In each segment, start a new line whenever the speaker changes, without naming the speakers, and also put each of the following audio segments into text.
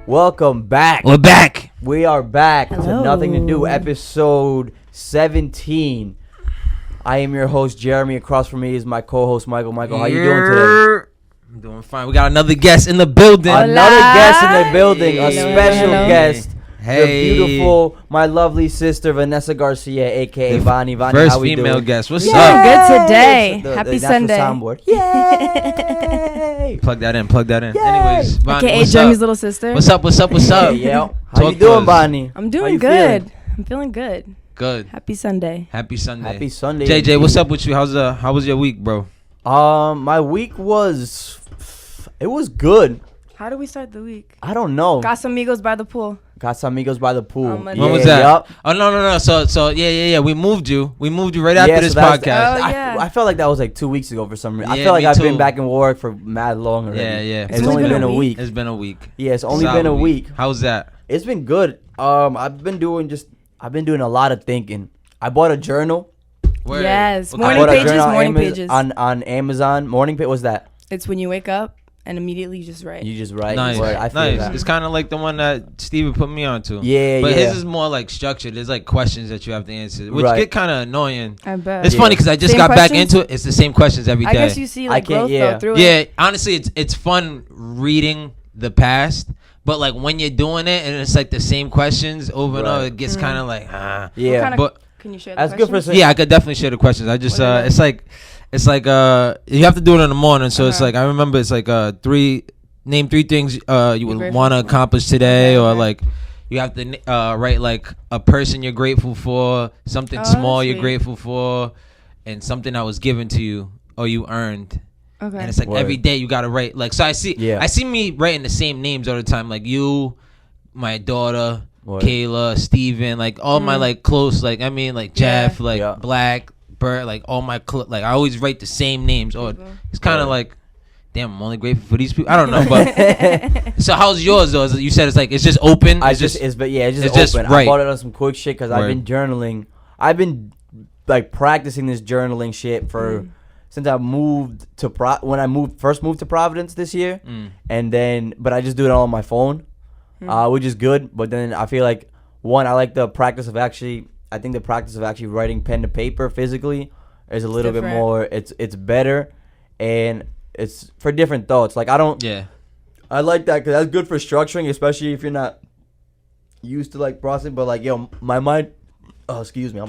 Welcome back.
We're back.
We are back
Hello.
to Nothing to Do, episode 17. I am your host, Jeremy. Across from me is my co-host, Michael. Michael, how you doing today?
I'm doing fine. We got another guest in the building.
Hola.
Another guest in the building, a
Hello,
special
hello.
guest.
Hey.
The beautiful, my lovely sister, Vanessa Garcia, a.k.a. Vani. Vani,
First
how we
female
doing?
guest. What's
Yay.
up?
Good today.
The
Happy
natural
Sunday.
Soundboard. Yay!
Plug that in.
Yay.
Anyways, Vani,
AKA
what's
Jeremy's
up?
little sister.
What's up?
Yeah. How
Talk
you doing,
to us.
Bonnie?
I'm
How
doing
you
good.
feeling?
I'm feeling good.
Good.
Happy Sunday.
Happy Sunday.
Happy Sunday.
JJ, what's up with you? How was your week, bro?
My week was good.
How do we start the week?
I don't know.
Casamigos by the pool.
Casamigos by the pool.
On Monday.
When was that?
Yup.
Oh no. So yeah. We moved you right after this
so that was-
podcast.
Oh, yeah.
I felt like that was like 2 weeks ago for some reason. I
Yeah,
feel like
me
I've been
too.
back in work for mad long already.
Yeah.
It's only been a week.
It's been a week.
Yeah, it's only
Solid
been a week.
How's that?
It's been good. I've been doing a lot of thinking. I bought a journal.
Word.
Yes,
What
I
morning
bought a
pages,
journal on
morning
Amaz-
pages.
on Amazon. Morning page. What's that?
It's when you wake up and immediately you just write.
You just write.
Nice.
Word. I feel
Nice.
that.
It's kind of like the one that Steven put me onto.
Yeah,
But
yeah.
his is more like structured. There's like questions that you have to answer, which
Right.
get kind of annoying.
I bet.
It's
Yeah.
funny because I just
Same
got back
questions?
into it. It's the same questions every day.
I guess you see like
I can't-
growth
yeah.
though through it.
Yeah, honestly, it's fun reading the past, but like when you're doing it and it's like the same questions over and
Right.
over, it gets kind of like ah.
Yeah.
Kinda-
But
Can you share the
That's good for
questions?
yeah, I could definitely share the questions. I just
What are they?
it's like you have to do it in the morning, so it's
Uh-huh.
like I remember it's like name three things you would
grateful
want to
for.
accomplish today,
Okay,
or
okay.
like you have to write like a person you're grateful for, something
Oh,
small
that's
you're
sweet.
grateful for, and something that was given to you or you earned.
Okay.
And it's like
Word.
every day you gotta write. Like so, I see me writing the same names all the time. Like you, my daughter,
Word.
Kayla, Steven, like all my like close. Like I mean, like Jeff, like
Yeah.
Black, Bert, like all my like I always write the same names. Or it's kind of
Word.
like, damn, I'm only grateful for these people. I don't know, but so how's yours though? You said it's like it's just open.
It's just open.
it's just
I
right.
bought it on some quick shit because I've
Word.
been journaling. I've been like practicing this journaling shit for since I moved to when I first moved to Providence this year, and then but I just do it all on my phone, which is good. But then I feel like I like the practice of actually. I think the practice of actually writing pen to paper physically is a little bit
different.
more. It's better, and it's for different thoughts. Like I don't.
Yeah.
I like that because that's good for structuring, especially if you're not used to like processing. But like, yo, my mind. Oh, excuse me.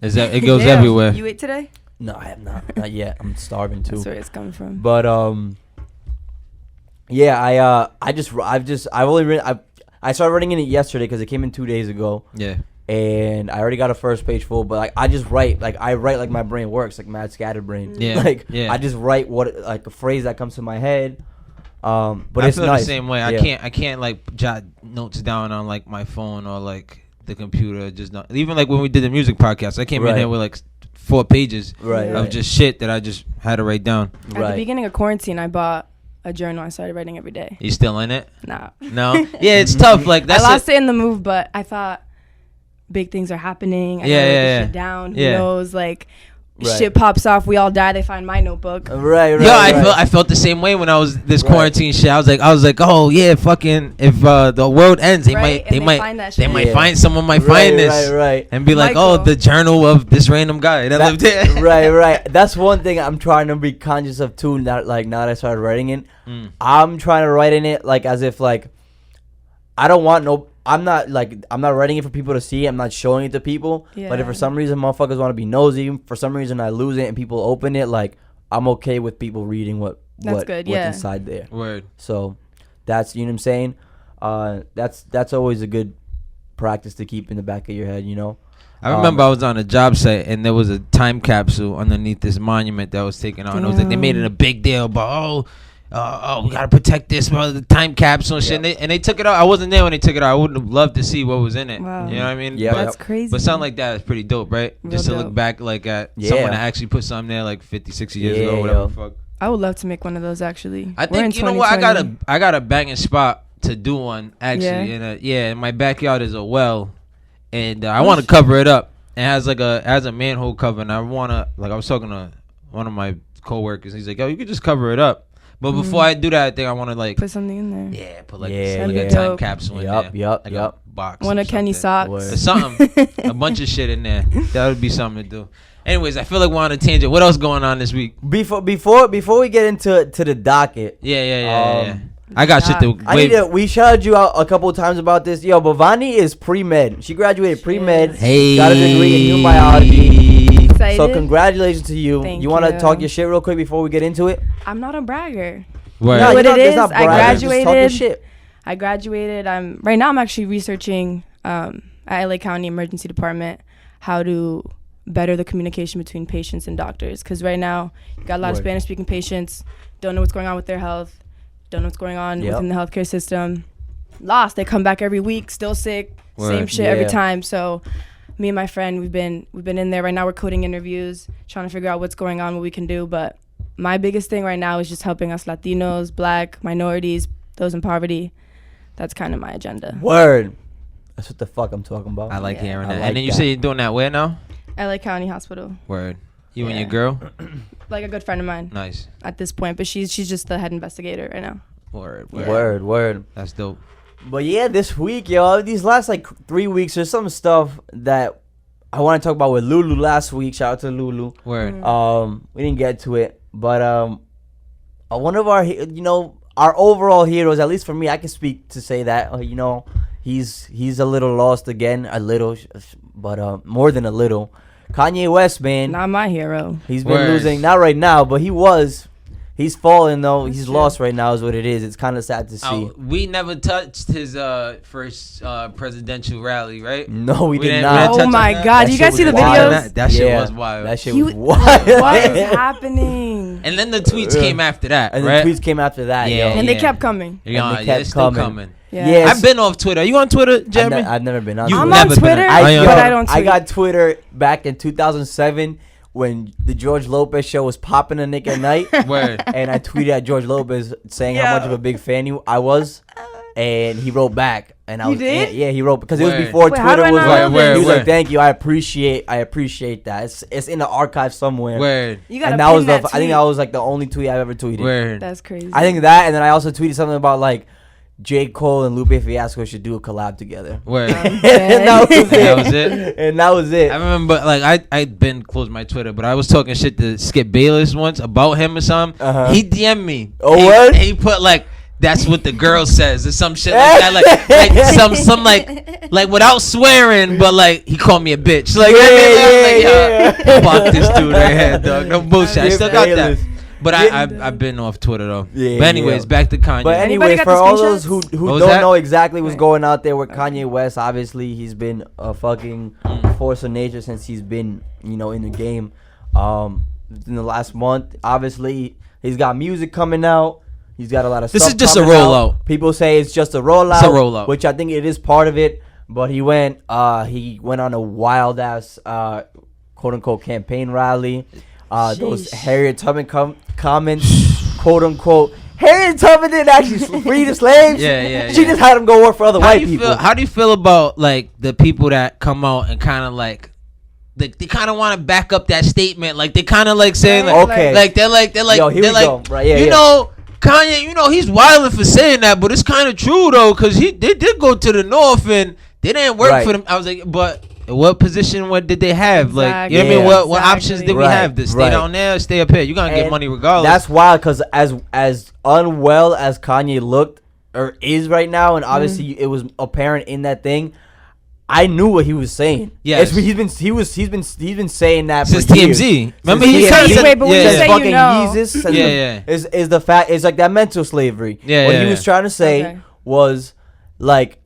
Is that it goes
Damn,
everywhere?
You ate today?
No, I have not yet. I'm starving too.
That's where it's coming from.
But yeah, I've only written. I started writing in it yesterday because it came in 2 days ago,
Yeah.
and I already got a first page full. But like, I just write like my brain works, like mad scatterbrain.
Yeah,
Like
yeah.
I just write like a phrase that comes to my head. But
I
it's
feel
nice.
the same way.
Yeah.
I can't like jot notes down on like my phone or like the computer. Just not even like when we did the music podcast. I came in
Right.
here with like 4 pages
Right,
of
right.
just shit that I just had to write down.
At the
Right.
beginning of quarantine, I bought a journal. I started writing every day.
You still in it?
Nah.
No. Yeah, it's tough. Like
I
that's
lost it in the move, but I thought big things are happening. I
Yeah,
gotta write
yeah,
this shit down.
yeah.
Who knows? Like,
Right.
shit pops off. We all die. They find my notebook.
Right.
Yo, I felt the same way when I was this
Right.
quarantine shit. I was like, oh yeah, fucking if the world ends, they
Right,
might
and they find that shit.
might
Yeah.
find someone might find this
Right.
and be like,
Michael.
oh, the journal of this random guy that lived here.
right. That's one thing I'm trying to be conscious of too. Now that I started writing it, I'm trying to write in it like as if like I don't want no. I'm not writing it for people to see. I'm not showing it to people. But if for
Yeah.
some reason motherfuckers want to be nosy, for some reason I lose it and people open it, like I'm okay with people reading what's
good, yeah.
inside there.
Word.
So that's, you know what I'm saying. That's always a good practice to keep in the back of your head. You know.
I remember I was on a job site and there was a time capsule underneath this monument that was taken out. And it was like they made it a big deal about we gotta protect this, bro, the time capsule and shit. And they took it out. I wasn't there when they took it out. I wouldn't have loved to see what was in it.
Wow.
You know what I mean?
Yeah.
That's crazy.
But something like that is pretty dope, right?
Real
Just to
dope.
look back like at
Yeah.
someone that actually put something there like 50, 60 years ago, whatever
yo.
the fuck.
I would love to make one of those actually.
I
We're in
think you know what,
2020.
I got a banging spot to do one actually. In my backyard is a well, and I want to cover it up. It has a manhole cover, and I was talking to one of my coworkers. He's like, "Yo, you could just cover it up." But before I do that, I think I want to like
Put something in there.
Yeah, put like
Yeah,
a
yeah.
time capsule in there.
Yup.
Like a box.
One
or
of Kenny's
something.
socks.
Or something. A bunch of shit in there. That would be something to do. Anyways, I feel like we're on a tangent. What else going on this week?
Before we get into the docket.
Yeah. I got shit to
we shouted you out a couple of times about this. Yo, but Vani is pre-med. She graduated pre-med.
Hey.
Got a degree in human biology.
Excited.
So congratulations to you.
Thank
You want to
you.
talk your shit real quick before we get into it?
I'm not a bragger.
Word.
No,
What
you're
it is,
it's not
I
bragging. Just talk your
graduated.
shit.
I graduated. Right now I'm actually researching at LA County Emergency Department how to better the communication between patients and doctors. Because right now you got a lot of
Word.
Spanish speaking patients, don't know what's going on with their health, don't know what's going on within the healthcare system. Lost. They come back every week, still sick, same shit every time. So me and my friend, we've been in there. Right now we're coding interviews, trying to figure out what's going on, what we can do. But my biggest thing right now is just helping us Latinos, Black, minorities, those in poverty. That's kind of my agenda.
Word. That's what the fuck I'm talking about.
I like hearing
I
that.
like
And then you
that.
say you're doing that where now?
LA County Hospital.
Word. You and
Yeah.
your girl?
Like a good friend of mine
Nice.
at this point, but she's just the head investigator right now.
Word.
That's dope.
But yeah, this week, yo, these last like 3 weeks, there's some stuff that I want to talk about with Lulu last week. Shout out to Lulu.
Word.
We didn't get to it, but one of our, our overall heroes, at least for me, I can speak to say that, he's a little lost again, but more than a little. Kanye West, man,
Not my hero.
he's been
Words.
losing, not right now, but he's fallen though.
That's
He's
true.
lost right now is what it is. It's kind of sad to see.
We never touched his first presidential rally, right?
No, we did
didn't-
not.
we didn't
Oh
touch on
my
that.
God!
That
You
shit
guys see the
was wild.
videos?
That shit
Yeah,
was wild.
That shit
He
was
w-
wild.
What is happening?
And then the tweets came after that,
And
right?
the tweets came after that.
Yeah.
yo.
And they kept coming.
Yeah,
And they
yeah,
kept
it's still
coming.
coming.
Yeah.
Yeah,
I've been off Twitter. You on Twitter, Jeremy?
I've never been on.
You've
I'm
Twitter.
on
never been
Twitter,
on-
yo,
but I don't tweet.
I got Twitter back in 2007 when the George Lopez show was popping a Nick at night.
Word.
And I tweeted at George Lopez saying how much of a big fan I was, and he wrote back. And I
He
was
did?
Yeah, he wrote because it was
Word.
before
Wait, how do
Twitter
I
was
not
like.
know this?
He was
Word.
like, "Thank you, I appreciate that. It's in the archive somewhere."
Word.
You gotta
And that was
pin that
I think
tweet.
that was like the only tweet I've ever tweeted.
Word.
That's crazy.
I think that, and then I also tweeted something about like J. Cole and Lupe Fiasco should do a collab together.
Word.
And that was it.
That was it?
And that was it.
I remember, like, I'd been closed my Twitter, but I was talking shit to Skip Bayless once about him or something.
Uh-huh.
He DM'd me.
Oh,
he,
what?
He put, like, that's what the girl says or some shit like that. Like some like without swearing, but, like, he called me a bitch. Like, I was like, fuck this dude right here, dog. No bullshit. I still got that. But I've been off Twitter, though.
Yeah,
But anyways,
yeah.
back to Kanye.
But
Anybody
anyways,
got
for
the
all those
screenshots?
who
What was
don't
that?
know exactly what's
Right.
going out there with Kanye West, obviously he's been a fucking force of nature since he's been, in the game. In the last month, obviously he's got music coming out. He's got a lot of
This
stuff
is just a
coming out.
rollout.
People say it's just a rollout.
It's a rollout.
Which I think it is part of it. But he went on a wild ass quote unquote campaign rally. Those
Sheesh.
Harriet Tubman comments, quote unquote. Harriet Tubman didn't actually free the slaves.
Yeah.
She just had them go work for other white people.
How do you feel about, like, the people that come out and kind of, like, they kind of want to back up that statement? Like, they kind of, like, saying, like,
Okay.
they're like,
Yo, here
they're
we go. Right, yeah,
you
yeah.
know, Kanye, he's wilding for saying that, but it's kind of true, though, because they did go to the North and they didn't work
Right.
for them. I was like, but what position, what did they have? Like, you know what I
Exactly.
mean? What
Exactly.
options did we
Right,
have? To stay
right.
down there, stay up here? You're going to get
And
money regardless.
That's wild because as unwell as Kanye looked or is right now, and obviously it was apparent in that thing. I knew what he was saying.
Yes.
he's been saying that
Since
for years.
TMZ. Remember,
Since
he
TMZ.
kind of said,
Wait, but when you
Since
say
fucking
you know.
Yeezus and
Yeah.
is the fact it's like that mental slavery.
Yeah,
What
yeah,
he was
yeah.
trying to say
Okay.
was like,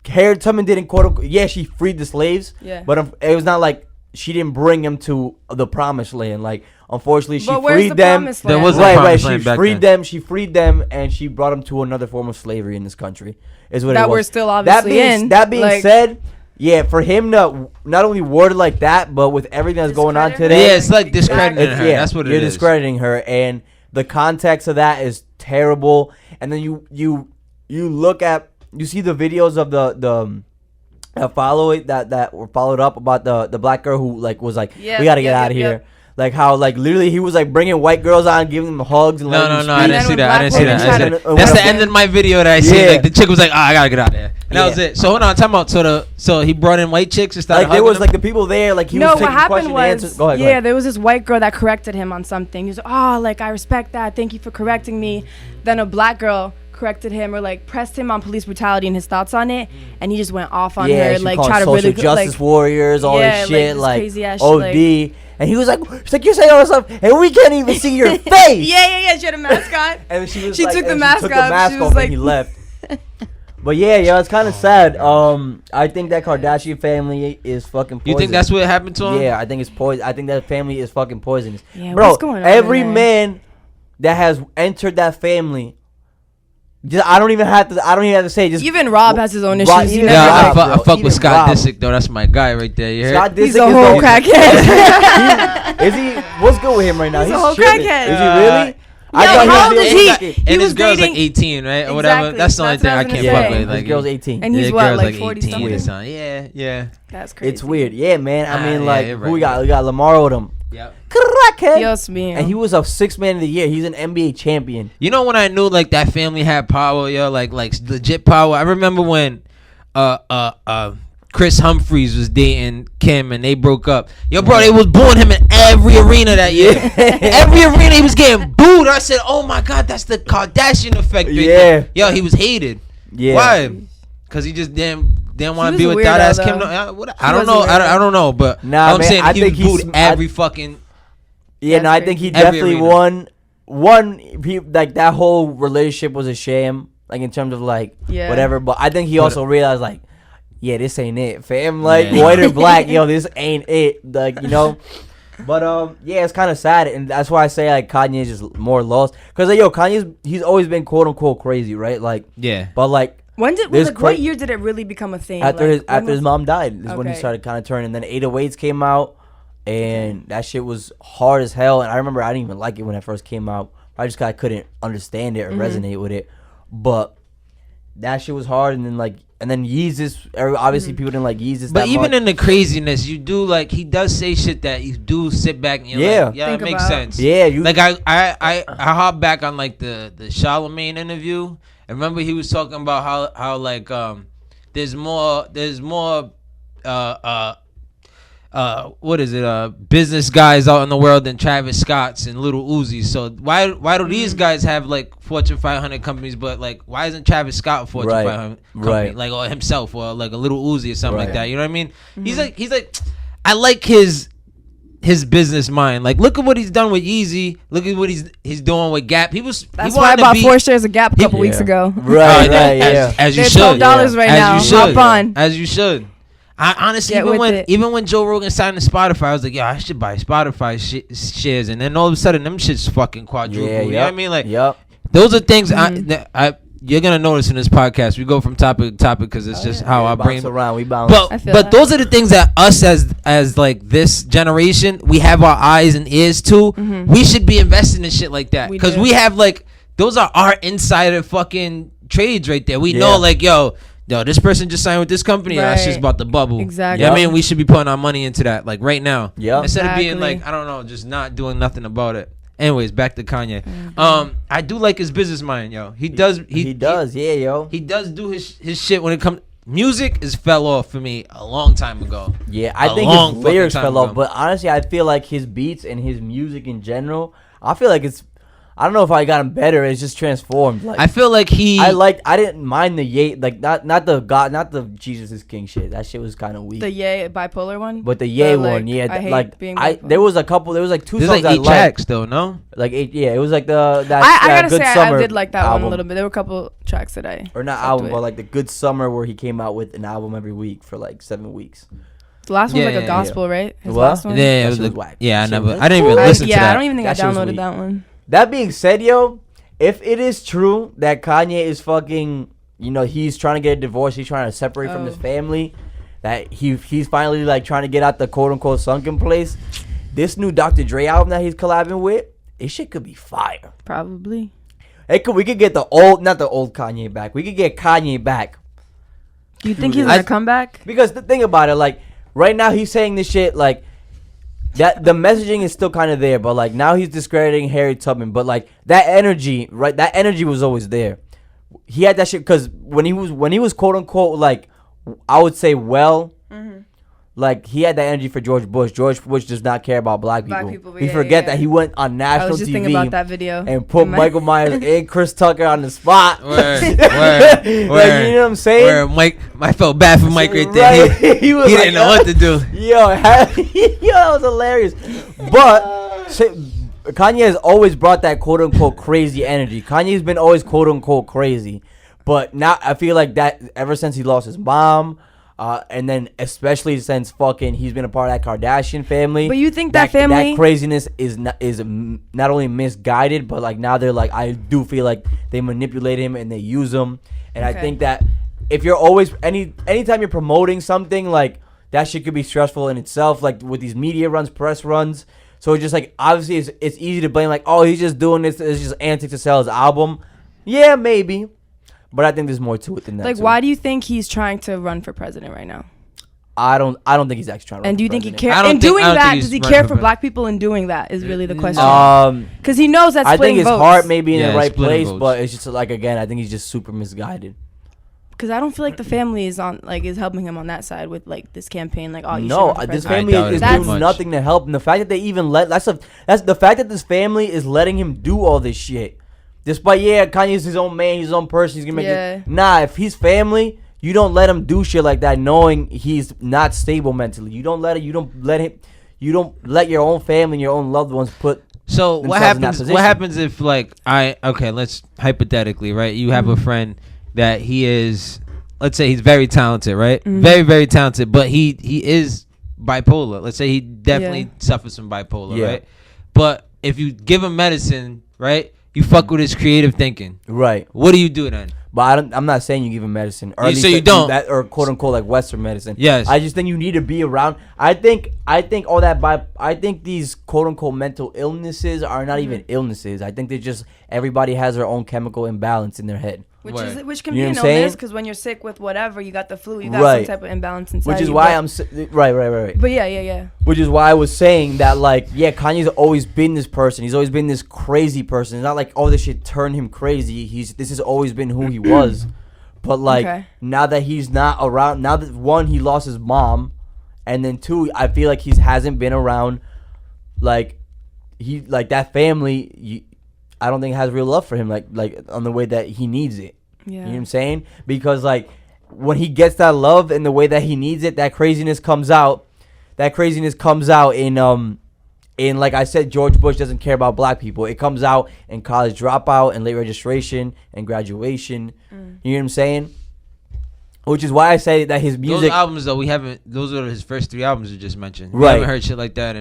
Harriet Tubman didn't quote unquote, she freed the slaves.
Yeah.
But it was not like she didn't bring them to the promised land. Like, unfortunately, she
But where's
freed
the
them.
promised
There
land?
was a
Right.
promised
She
land back
freed
then.
them. She freed them, and she brought them to another form of slavery in this country. Is what it
That
was.
we're still obviously in.
That being
Like-
said, yeah, for him to not only word it like that, but with everything that's going on
Discredit her?
today,
Yeah, it's like discrediting
it's,
her.
yeah,
That's what it
you're
is.
discrediting her, and the context of that is terrible. And then you look at, you see the videos of the that were followed up about the black girl who was like,
Yeah,
we got to get
yep,
out of
yep,
here.
yep.
Like how like literally he was like bringing white girls on, giving them hugs and
No, I didn't see that. That's the end of my video that I seen. Like the chick was like, I gotta get out of there. And that was it. So hold on, time out. So he brought in white chicks and started
like there was like the people there, like he was taking questions and answers. Go ahead.
There was this white girl that corrected him on something. He was like, oh, like I respect that. Thank you for correcting me. Then a black girl corrected him or like pressed him on police brutality and his thoughts on it, and he just went off on her, like try to
social justice warriors, all this shit, like
crazy ass
OD.
Shit,
and he was like, she's like, you're saying all this stuff, and we can't even see your face.
Yeah. She had a mask on.
And she was
she
like,
took the mask off. She was
off
like,
and he left. But yeah, it's kind of sad. I think that Kardashian family is fucking poisonous.
You think that's what happened to him?
Yeah, I think it's poison. I think that family is fucking poisonous.
Yeah,
bro,
what's going on
every man that has entered that family, I don't even have to say. Just
even Rob has his own issues.
I fuck with Scott Disick though. That's my guy right there. You heard?
Scott Disick
he's a whole crackhead.
Is he? What's good with him right now?
He's a whole crackhead.
Is he really?
How old is he?
And his girl's like 18, right? Or whatever. That's the only thing I can't fuck with.
Like, his girl's 18.
And he's what, like 40 something?
Yeah.
That's crazy.
It's weird. Yeah, man. I mean, like, who we got? We got Lamar Odom.
Yep.
Crackhead.
Dios mío.
And he was a sixth man of the year. He's an NBA champion.
You know when I knew like that family had power, yo, like legit power. I remember when Chris Humphries was dating Kim and they broke up. Yo, bro, they was booing him in every arena that year. Every arena he was getting booed. I said, oh my God, that's the Kardashian effect.
Yeah.
Yo, he was hated. Yeah. Why? Because he just didn't want to be with that ass Kim. I don't know. I don't know. But I'm saying he was booed every fucking.
Yeah, no, I think he definitely won. Like that whole relationship was a sham. Like in terms of like whatever. But I think he also realized like, yeah, this ain't it, fam. Like white or black, yo, this ain't it. Like, you know. But yeah, it's kind of sad, and that's why I say like Kanye is just more lost. Cause like, yo, he's always been quote unquote crazy, right? Like but like
what year did it really become a thing?
After his mom died is when he started kind of turning. And then 808s came out, and that shit was hard as hell. And I remember I didn't even like it when it first came out. I just kind of couldn't understand it or resonate with it. But that shit was hard, and then Yeezus. Obviously, people didn't like Yeezus.
But even in the craziness, you do like he does say shit that you do sit back and you're like, yeah, it makes sense.
Yeah,
like I hop back on like the Charlemagne interview. I remember he was talking about how like there's more what is it business guys out in the world than Travis Scott's and Little Uzi's. So why do these guys have like Fortune 500 companies, but like why isn't Travis Scott a Fortune 500 company, like or himself or like a Little Uzi or something like that? You know what I mean? He's like I like his business mind. Like look at what he's done with Yeezy. Look at what he's doing with Gap.
That's why I bought 4 shares of Gap a couple weeks ago.
Right.
As you
they're
should.
$12 right now. Hop on.
As you should. I honestly, even when Joe Rogan signed to Spotify, I was like, yo, I should buy Spotify shares, and then all of a sudden, them shits fucking quadruple. You know what I mean? Like, those are things you're gonna notice in this podcast. We go from topic to topic because it's just how our brain
around. We bounce.
But those are the things that us as like this generation, we have our eyes and ears to. We should be investing in shit like that because we have like those are our insider fucking trades right there. We know like yo, this person just signed with this company. That's just about the bubble.
Exactly.
I mean, we should be putting our money into that, like right now.
Yeah.
Instead of being like, I don't know, just not doing nothing about it. Anyways, back to Kanye. I do like his business mind, yo. He does. He does do his shit when it comes. Music is fell off for me a long time ago.
Yeah, I think his lyrics fell off. But honestly, I feel like his beats and his music in general, I feel like it's. I don't know if I got him better. It's just transformed. Like
I feel like
I didn't mind the Ye, like not the Jesus is King shit. That shit was kind of weak.
The Ye bipolar one.
But the Ye one, yeah.
I hate being bipolar.
There was a couple. There was like 2
There's
songs
like 8
I
tracks though. No.
Like 8. Yeah, it was like I
gotta
Good
say
Summer
I did like that
album.
one a little bit. There were a couple tracks that I
or not album, but like the Good Summer where he came out with an album every week for like 7 weeks.
The last one was like a gospel, right? His
what?
last one?
Yeah, it was whack. Yeah, I didn't even listen to that.
Yeah, I don't even think I downloaded that one.
That being said, yo, if it is true that Kanye is fucking, he's trying to get a divorce, he's trying to separate from his family, that he's finally like trying to get out the quote unquote sunken place, this new Dr. Dre album that he's collabing with, this shit could be fire.
Probably.
We could get not the old Kanye back. We could get Kanye back.
Do you think he's gonna come back?
Because the thing about it, like right now he's saying this shit like that the messaging is still kind of there, but like now he's discrediting Harriet Tubman. But like that energy, right? That energy was always there. He had that shit because when he was quote unquote like I would say like he had that energy for George Bush. George Bush does not care about black people. We forget that he went on national
I was just
TV
thinking about that video
and put Michael Myers and Chris Tucker on the spot.
Word.
Like, you know what I'm saying?
Where Mike, I felt bad for Mike right there.
Right. He
didn't know what to do.
Yo, that was hilarious. But Kanye has always brought that quote unquote crazy energy. Kanye's been always quote unquote crazy, but now I feel like that ever since he lost his mom. And then especially since fucking he's been a part of that Kardashian family.
But you think that family
that craziness is not only misguided, but like now they're like I do feel like they manipulate him and they use him. And I think that if you're always anytime you're promoting something like that shit could be stressful in itself. Like with these media runs, press runs. So it's just like obviously it's easy to blame like oh he's just doing this. It's just antics to sell his album. Yeah, maybe. But I think there's more to it than that.
Like, why do you think he's trying to run for president right now?
I don't think he's actually trying to run for president.
And do you think he cares? In doing that, does he care for black people in doing that is really the question. Because he knows that's
splitting votes. I think his heart may be in the right place,
votes.
But it's just like, again, I think he's just super misguided.
Because I don't feel like the family is helping him on that side with like this campaign. Like, oh, you
no, this family is doing nothing to help him. The fact that they even that's the fact that this family is letting him do all this shit. Despite Kanye's his own man, his own person. He's gonna make it. Nah, if he's family, you don't let him do shit like that, knowing he's not stable mentally. You don't let your own family and your own loved ones put.
So what happens? What happens if like let's hypothetically, right? You have a friend that he is, let's say he's very talented, right? Very, very talented, but he is bipolar. Let's say he definitely suffers from bipolar, right? But if you give him medicine, right? You fuck with his creative thinking. Right. What do you do then?
But I'm not saying you give him medicine. Or
so you don't.
That, or quote unquote like Western medicine.
Yes.
I just think you need to be around. I think all that I think these quote unquote mental illnesses are not even illnesses. I think they just everybody has their own chemical imbalance in their head.
Which can be an illness because when you're sick with whatever, you got the flu, you got some type of imbalance inside.
Which is why right.
But yeah.
Which is why I was saying that Kanye's always been this person. He's always been this crazy person. It's not like this shit turned him crazy. This has always been who he was. But now that he's not around, now that one he lost his mom, and then two I feel like he hasn't been around that family. I don't think has real love for him, like on the way that he needs it. Yeah. You know what I'm saying? Because when he gets that love in the way that he needs it, that craziness comes out. That craziness comes out in like I said, George Bush doesn't care about black people. It comes out in college dropout and late registration and graduation. You know what I'm saying? Which is why I say that his music.
Those albums though those are his first 3 albums you just mentioned. Right. We haven't heard shit like that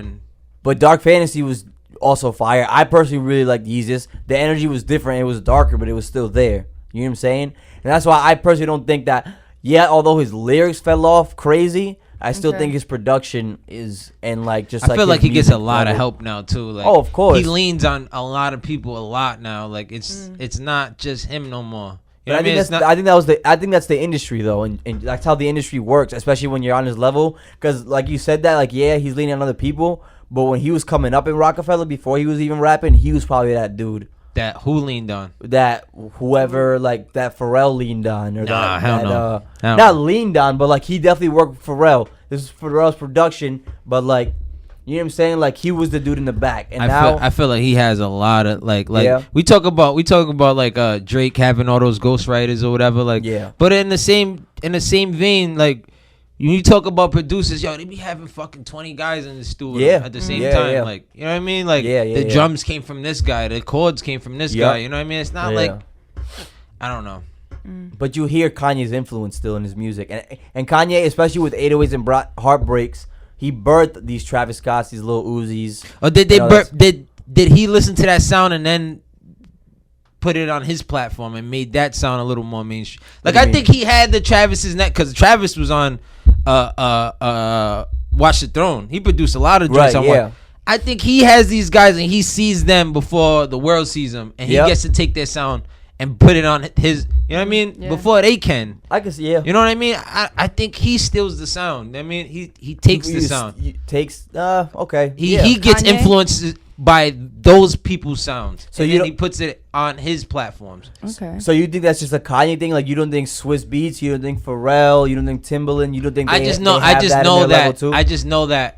But Dark Fantasy was also fire. I personally really liked Yeezus. The energy was different. It was darker, but it was still there. You know what I'm saying? And that's why I personally don't think that. Yeah, although his lyrics fell off crazy, I still think his production is
I feel like he gets a lot of help now too.
Of course,
he leans on a lot of people a lot now. It's not just him no more. You know
I think that's the industry though, and that's how the industry works, especially when you're on his level. Because like you said that, he's leaning on other people. But when he was coming up in Rockefeller, before he was even rapping, he was probably that dude.
That who leaned on?
That whoever, that Pharrell leaned on. Or
not
leaned on, but, he definitely worked with Pharrell. This is Pharrell's production, but, you know what I'm saying? He was the dude in the back. And
I feel like he has a lot of, we talk about, Drake having all those ghostwriters or whatever, But in the same vein, you talk about producers, they be having fucking 20 guys in the studio at the same time. You know what I mean? The drums came from this guy, the chords came from this guy. You know what I mean? It's not I don't know.
But you hear Kanye's influence still in his music. And Kanye, especially with 808s and Heartbreaks, he birthed these Travis Scotts, these Lil Uzis.
Oh, did he listen to that sound and then put it on his platform and made that sound a little more mainstream? I think he had the Travis's neck because Travis was on Watch the Throne. He produced a lot of joints on one. I think he has these guys and he sees them before the world sees them, and he gets to take their sound and put it on his You know what I mean?
Yeah.
Before they can.
I can see, yeah.
You know what I mean? I think he steals the sound. I mean, he takes the sound.
Okay.
He gets
Kanye?
influenced by those people's sounds.
So
and
you
then
don't-
he puts it on his platforms.
Okay.
So you think that's just a Kanye thing? Like you don't think Swiss Beats, you don't think Pharrell, you don't think Timbaland, you don't think
I just know that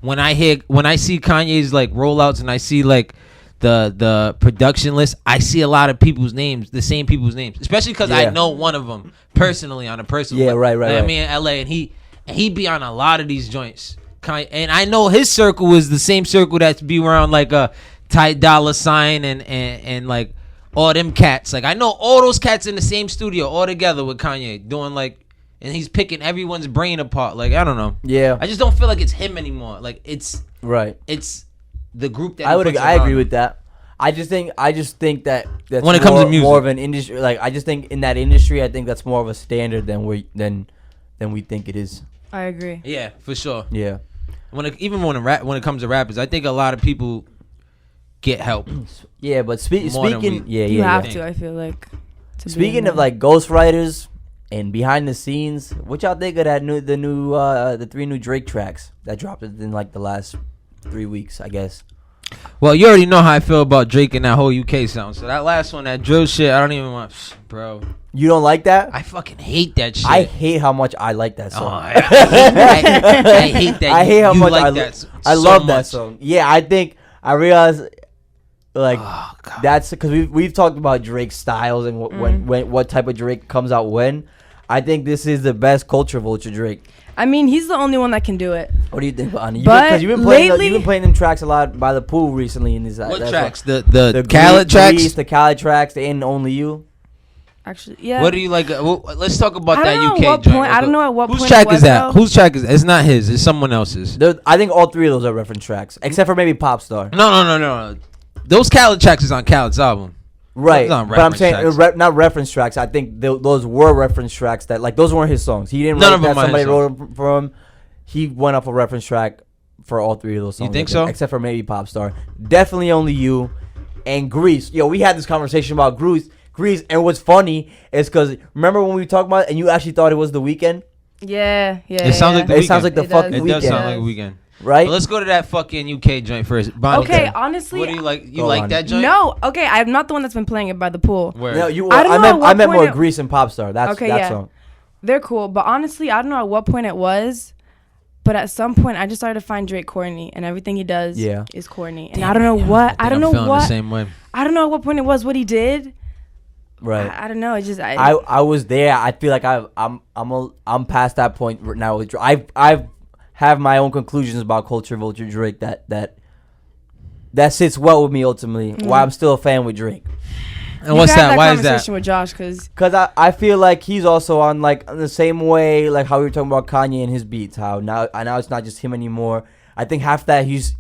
when I see Kanye's like rollouts and I see like the production list, I see a lot of people's names, the same people's names, especially because I know one of them personally on a personal level.
Right.
Like, I'm in LA and he be on a lot of these joints. And I know his circle is the same circle that's be around like a Ty Dolla Sign and like all them cats. Like I know all those cats in the same studio all together with Kanye doing like, and he's picking everyone's brain apart. Like I don't know.
Yeah.
I just don't feel like it's him anymore. Like it's the group that
I agree with that. I just think that that's
when it comes to music,
more of an industry. Like I just think in that industry, I think that's more of a standard than we think it is.
I agree.
Yeah, for sure.
Yeah.
When it comes to rappers, I think a lot of people get help.
Yeah, but speaking,
You have to. I feel like.
Speaking of like ghostwriters and behind the scenes, what y'all think of the 3 new Drake tracks that dropped in like the last 3 weeks, I guess?
Well, you already know how I feel about Drake and that whole UK sound. So that last one, that drill shit, I don't even want, bro.
You don't like that?
I fucking hate that shit.
I hate how much I like that song.
I hate that.
I hate how much I love
much.
that song. Yeah, I realize like that's because we've talked about Drake's styles and what type of Drake comes out when. I think this is the best culture vulture Drake.
I mean, he's the only one that can do it.
What do you think, Vani?
But
you've been playing them tracks a lot by the pool recently. In these
what tracks? The Khaled tracks,
the Khaled tracks, the And Only You.
Actually, yeah.
What do you like? Let's talk about that UK joint.
I don't know at what point.
Whose track is that? Whose track is? It's not his. It's someone else's.
I think all 3 of those are reference tracks, except for maybe Popstar.
No. Those Khaled tracks is on Khaled's album.
Right, but I'm saying not reference tracks. I think those were reference tracks that like those weren't his songs. He didn't write that. Somebody wrote them for him. He went off a reference track for all 3 of those songs.
You think so?
Except for maybe Popstar. Definitely Only You and Grease. Yo, we had this conversation about Grease, and what's funny is because remember when we talked about it and you actually thought it was The Weeknd?
Yeah.
It sounds like The Weeknd.
It sounds like the fucking
It
Weeknd.
does sound like a Weeknd.
Right?
But let's go to that fucking UK joint first. Bonnie,
Okay, honestly.
what do you like? You like that joint?
No, okay, I'm not the one that's been playing it by the pool.
Where?
No,
I don't know at what
I meant more
point
Grease and Popstar. That song.
They're cool, but honestly, I don't know at what point it was, but at some point I just started to find Drake corny, and everything he does is corny, and I don't know what. I don't know what.
The same way.
I don't know at what point it was what he did.
Right.
I don't know. It's just
I was there. I feel like I'm past that point now with Drake. I've have my own conclusions about culture vulture Drake that sits well with me ultimately. Why I'm still a fan with Drake.
And what's that? Why is that?
Conversation with Josh, because
I feel like he's also on like the same way like how we were talking about Kanye and his beats. How now it's not just him anymore. I think half that he's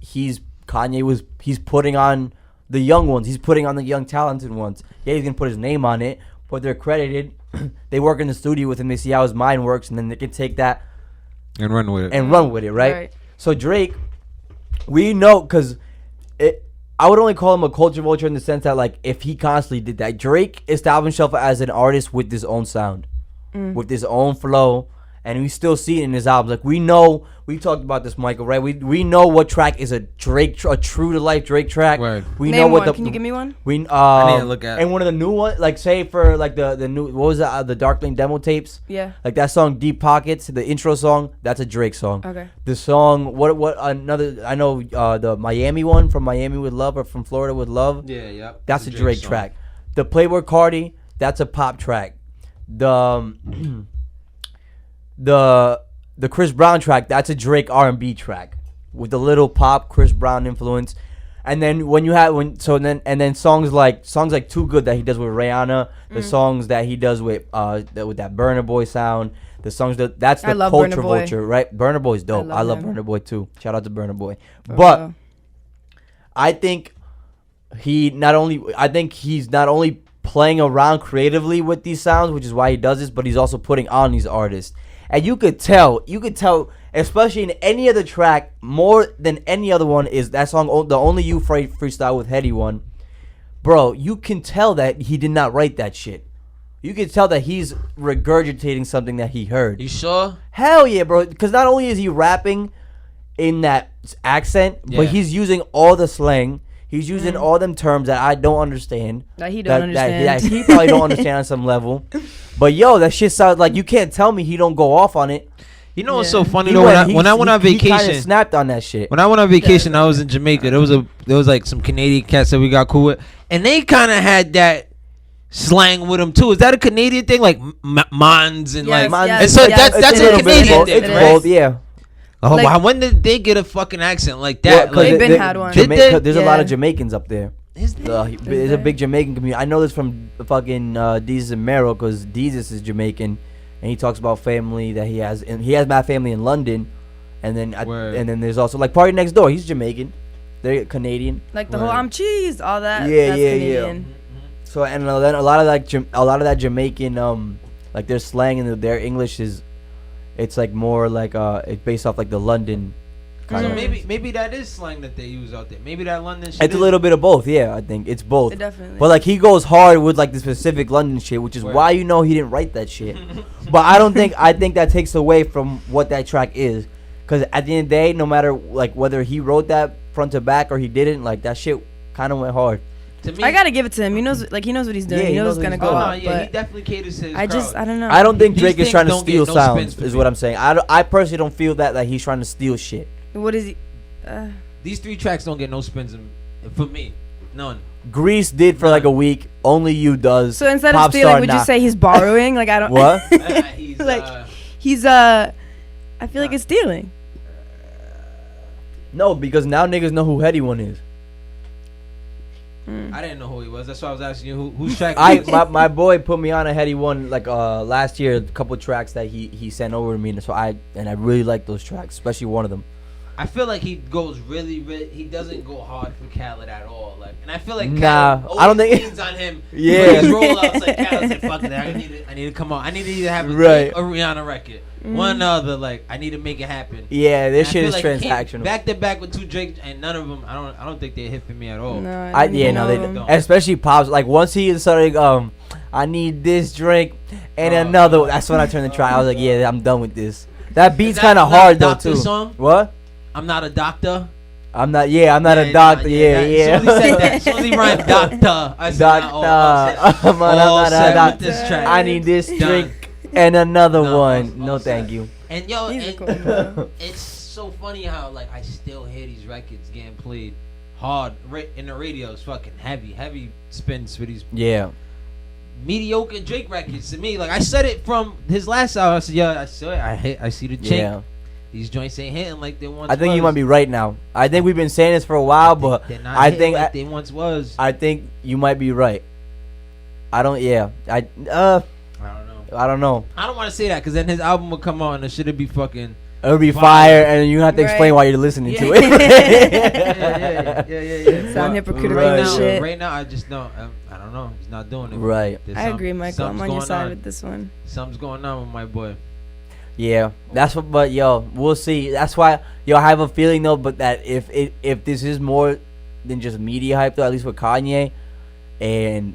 putting on the young ones. He's putting on the young talented ones. Yeah, he's gonna put his name on it, but they're credited. They work in the studio with him. They see how his mind works, and then they can take that
and run with it.
Right? So Drake, we know because I would only call him a culture vulture in the sense that like if he constantly did that, Drake established himself as an artist with his own sound, with his own flow, and we still see it in his albums. Like we know, we talked about this, Michael, right? We know what track is a true to life Drake track.
Word.
We
Name
know what
one. Can you give me one?
I need to look at.
And one of the new ones, like say for like the new, what was that? The Dark Lane demo tapes.
Yeah.
Like that song Deep Pockets, the intro song, that's a Drake song.
Okay.
The song what another, I know the Miami one, From Miami with Love or From Florida with Love.
Yeah, yep.
That's a Drake track. The Playboy Cardi, that's a pop track. The Chris Brown track, that's a Drake R&B track with a little pop Chris Brown influence. And then then songs like Too Good that he does with Rihanna, the songs that he does with that Burna Boy sound, the songs that's the culture vulture, right? Burna Boy's dope. I love Burna Boy too. Shout out to Burna Boy. But I think he's not only playing around creatively with these sounds, which is why he does this, but he's also putting on these artists. And you could tell, especially in any other track, more than any other one, is that song, The Only You freestyle with Heady one. bro, you can tell that he did not write that shit. You can tell that he's regurgitating something that he heard.
You sure?
Hell yeah, bro. Because not only is he rapping in that accent, but he's using all the slang. He's using all them terms that I don't understand.
That he don't understand.
That he probably don't understand on some level. But yo, that shit sounds like, you can't tell me he don't go off on it.
You know what's so funny though? When I went on vacation,
he kind of snapped on that shit.
When I went on vacation, I was in Jamaica. There was like some Canadian cats that we got cool with, and they kind of had that slang with them too. Is that a Canadian thing, like mons and like? And so that's a Canadian thing,
it's
right?
both, yeah.
Oh, like, when did they get a fucking accent like that?
Well,
like, had one.
There's a lot of Jamaicans up there.
There's
a big Jamaican community. I know this from fucking Deezus and Mero, because Deezus is Jamaican, and he talks about family that he has, and he has my family in London, and then there's also like Party Next Door. He's Jamaican, they're Canadian.
Like the whole I'm cheese, all that.
Yeah,
that's Canadian.
yeah. So and then a lot of that Jamaican like their slang and their English is, it's like more like it's based off like the London.
So maybe that is slang that they use out there. Maybe that London shit.
It's a little bit of both, yeah. I think it's both.
It definitely.
But like he goes hard with like the specific London shit, which is why he didn't write that shit. But I think that takes away from what that track is, because at the end of the day, no matter like whether he wrote that front to back or he didn't, like that shit kind of went hard.
To me, I gotta give it to him. He knows what he's doing. Yeah, he knows it's gonna go up.
Yeah, he definitely caters to his crowd.
I don't know.
I don't think Drake is trying to steal sounds. Is what I'm saying. I personally don't feel that he's trying to steal shit.
What is he?
These 3 tracks don't get no spins for me. None.
Grease did for like a week. Only You does.
So instead of stealing, would you say he's borrowing? Like I don't.
What?
He's I feel like it's stealing.
No, because now niggas know who Heady One is.
I didn't know who he was. That's why I was asking you who's track.
My boy put me on a Heady One like last year. A couple tracks that he sent over to me, and so I really like those tracks, especially one of them.
I feel like he goes really, he doesn't go hard for Khaled at all. Like, and I feel like
Khaled
I don't think leans on him. Yeah, his rollouts like Khaled said, "Fuck that, I need to come on. I need to either have a Rihanna record, one other. Like, I need to make it happen."
Yeah, this shit is like transactional.
Back to back with 2 Drake, and none of them. I don't think they hit for me at all.
No, they don't. Especially Pops. Like once he started, I need this drink and another. That's when I turned the try. I was like, yeah, I'm done with this. That beat's kind of hard though too.
Song?
What?
I'm not a doctor.
I'm not a doctor. Yeah.
As soon as he said that, as soon as he rhymed doctor, I said,
I'm not a doctor.
This track.
I need this drink and another one. No, thank you.
And yo, it's so funny how like I still hear these records getting played hard in the radio. It's fucking heavy spins for these.
Yeah.
Mediocre Drake records to me. Like I said it from his last album. I said, yeah, I saw it. I see the chink. Yeah. These joints ain't hitting like they once was.
I think you might be right now. I think we've been saying this for a while, but I think
like they once was.
I think you might be right. I don't know.
I don't know. I don't want to say that because then his album will come out and it should be fucking.
It would be fire, and you have to explain why you're listening to it.
Yeah. Sound hypocritical and shit.
Right now, I just don't. I don't know. He's not doing it.
Right.
I agree, Michael. I'm on your side with this one.
Something's going on with my boy.
Yeah, that's what. But we'll see. That's why I have a feeling though. But that if this is more than just media hype though, at least with Kanye, and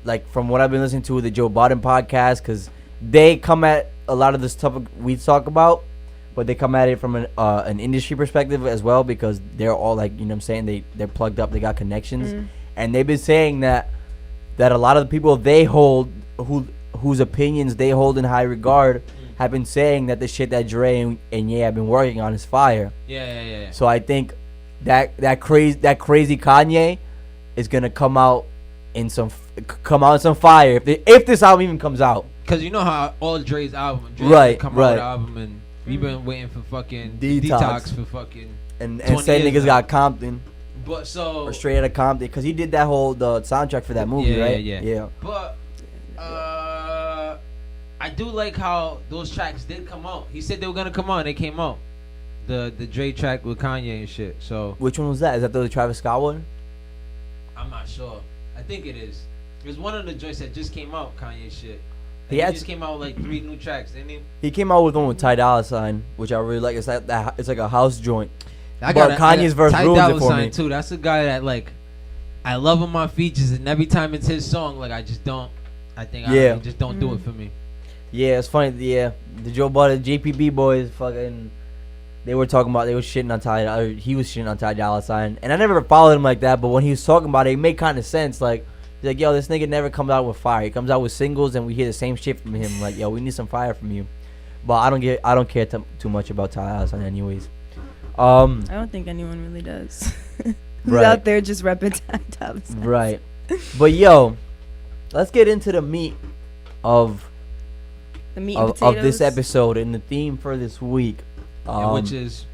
like from what I've been listening to with the Joe Budden podcast, because they come at a lot of this stuff we talk about, but they come at it from an industry perspective as well, because they're all like, you know what I'm saying, they're plugged up, they got connections, and they've been saying that a lot of the people they hold whose opinions they hold in high regard have been saying that the shit that Dre and Ye have been working on is fire.
Yeah.
So I think that crazy Kanye is gonna come out in some fire if this album even comes out.
Cause you know how all Dre's album, come out with an album, and we've been waiting for fucking Detox for fucking
and said niggas got Compton.
But so
or Straight Outta Compton, cause he did that whole the soundtrack for that movie, right?
Yeah. But I do like how those tracks did come out. He said they were gonna come out, and they came out. The Dre track with Kanye and shit. So
which one was that? Is that the Travis Scott one?
I'm not sure. I think it is. It was one of the joints that just came out, Kanye shit. He just came out with like 3 new tracks, didn't he?
He came out with one with Ty Dolla $ign, which I really like. It's like a house joint.
Kanye's
verse ruins it for me
too. That's a guy that like I love him on features, and every time it's his song, like I just don't. I think I just don't do it for me.
Yeah, it's funny. Yeah, the Joe Budden, JPB boys, fucking. They were talking about they were shitting on Ty. He was shitting on Ty Dolla $ign, and I never followed him like that. But when he was talking about it, it made kind of sense. Like, he's like, yo, this nigga never comes out with fire. He comes out with singles, and we hear the same shit from him. Like, yo, we need some fire from you. But I don't care too much about Ty Dolla $ign, anyways.
I don't think anyone really does. Who's out there just repping Ty Dolla $ign.
Right. But yo, let's get into the meat of this episode and the theme for this week.
Which is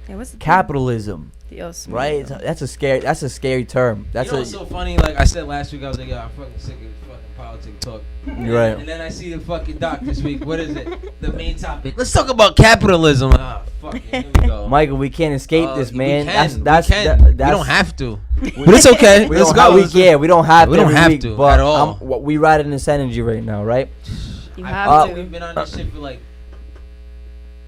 what's the
capitalism, right? That's a scary term. That's
what's so funny. Like I said last week, I was like, yo, I'm fucking sick of fucking politics talk.
Right.
And then I see the fucking doc this week. What is it? The main topic. Let's talk about capitalism. Ah, fuck it. Here we go.
Michael, we can't escape this, man.
We don't have to, but it's okay. Let's go.
We don't have
to at all.
We riding this energy right now, right?
You have to.
We've been on this shit for like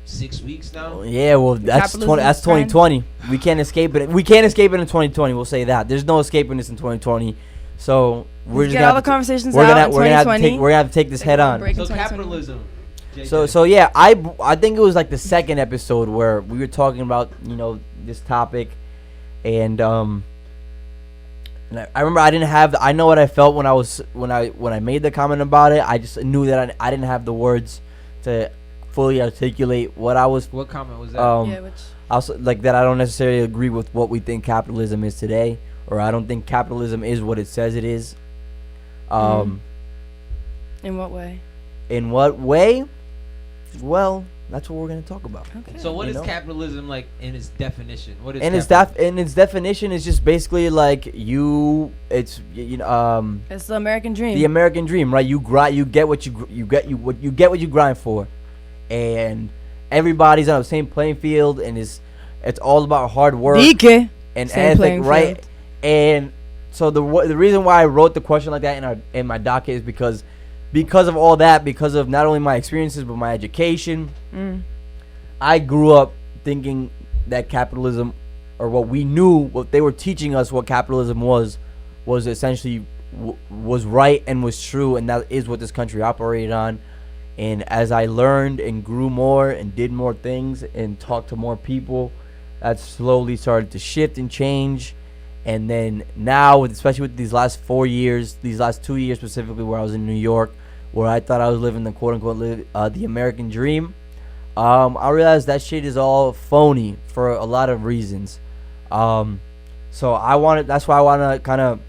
6 weeks now.
Yeah, well, that's 2020. We can't escape it. We can't escape it in 2020. We'll say that. There's no escaping this in 2020. So we're just
get all the conversations out in 2020.
We're gonna have to take this head on.
So capitalism.
So yeah, I think it was like the second episode where we were talking about this topic, and I remember I know what I felt when I made the comment about it. I just knew that I didn't have the words to fully articulate what I was.
What comment was that?
I also like that I don't necessarily agree with what we think capitalism is today, or I don't think capitalism is what it says it is.
In what way?
In what way? Well, that's what we're gonna talk about.
Okay.
So what is capitalism like in its definition? What is
in its definition is just basically like it's
the American dream.
The American dream, right? You get what you grind for, and everybody's on the same playing field, and it's all about hard work and ethic, right? Field. And so the reason why I wrote the question like that in my docket is because of all that, because of not only my experiences but my education. I grew up thinking that capitalism, or what they were teaching us what capitalism was essentially was right and was true, and that is what this country operated on. And as I learned and grew more and did more things and talked to more people, that slowly started to shift and change. And then now, especially with these last 4 years, these last 2 years specifically, where I was in New York, where I thought I was living the quote-unquote the American dream, I realized that shit is all phony for a lot of reasons. So that's why I want to kind of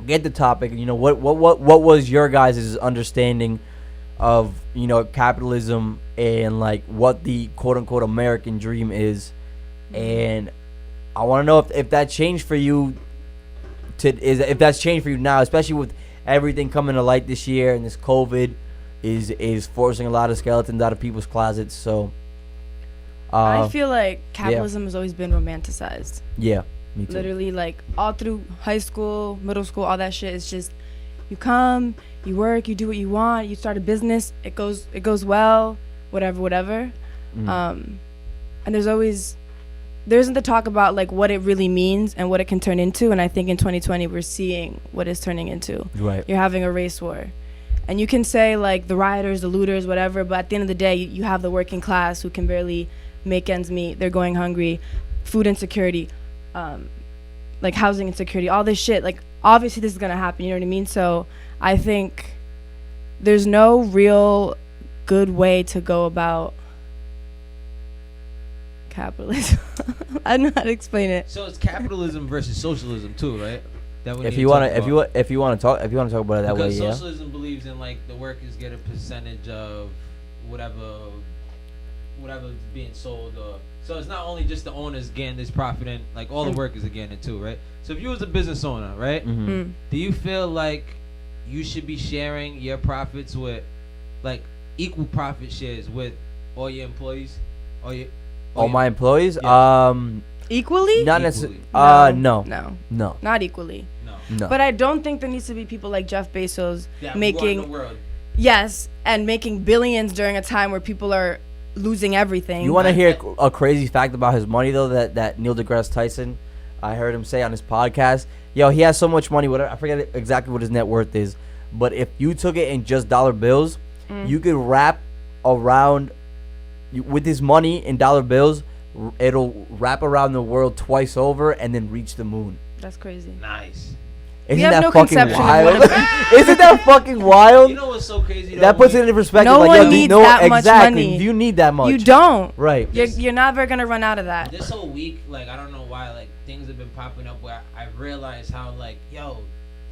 get the topic. What was your guys' understanding of capitalism and like what the quote-unquote American dream is? And I want to know if that changed for you. If that's changed for you now, especially with everything coming to light this year, and this COVID is forcing a lot of skeletons out of people's closets. So
I feel like capitalism has always been romanticized.
Yeah, me too.
Literally, like all through high school, middle school, all that shit. It's just you come, you work, you do what you want, you start a business, it goes well, whatever. And there isn't the talk about like what it really means and what it can turn into. And I think in 2020 we're seeing what it's turning into.
Right.
You're having a race war, and you can say like the rioters, the looters, whatever, but at the end of the day, you have the working class who can barely make ends meet. They're going hungry, food insecurity, like housing insecurity, all this shit. Like obviously this is gonna happen. You know what I mean? So I think there's no real good way to go about capitalism. I don't know how to explain it.
So it's capitalism versus socialism too, right?
If you want to talk about it that way,
because socialism believes in like the workers get a percentage of whatever is being sold, so it's not only just the owners getting this profit, and like all the workers are getting it too, right? So if you was a business owner, right, do you feel like you should be sharing your profits with like equal profit shares with all your employees,
all my employees?
Yeah.
Equally?
Not necessarily.
No. Not equally.
No.
But I don't think there needs to be people like Jeff Bezos
making the world.
Yes, and making billions during a time where people are losing everything.
You want to hear a crazy fact about his money though? That Neil deGrasse Tyson I heard him say on his podcast, yo, he has so much money. Whatever, I forget exactly what his net worth is, but if you took it in just dollar bills, you could wrap around with his money in dollar bills. It'll wrap around the world twice over and then reach the moon.
That's crazy.
Nice.
Isn't that fucking wild? Isn't that fucking wild?
You know what's so crazy?
That puts it into perspective.
No
like,
one needs that much money.
Do you need that much?
You don't.
Right.
You're never gonna run out of that.
This whole week, like, I don't know why, like, things have been popping up where I realized how, like, yo,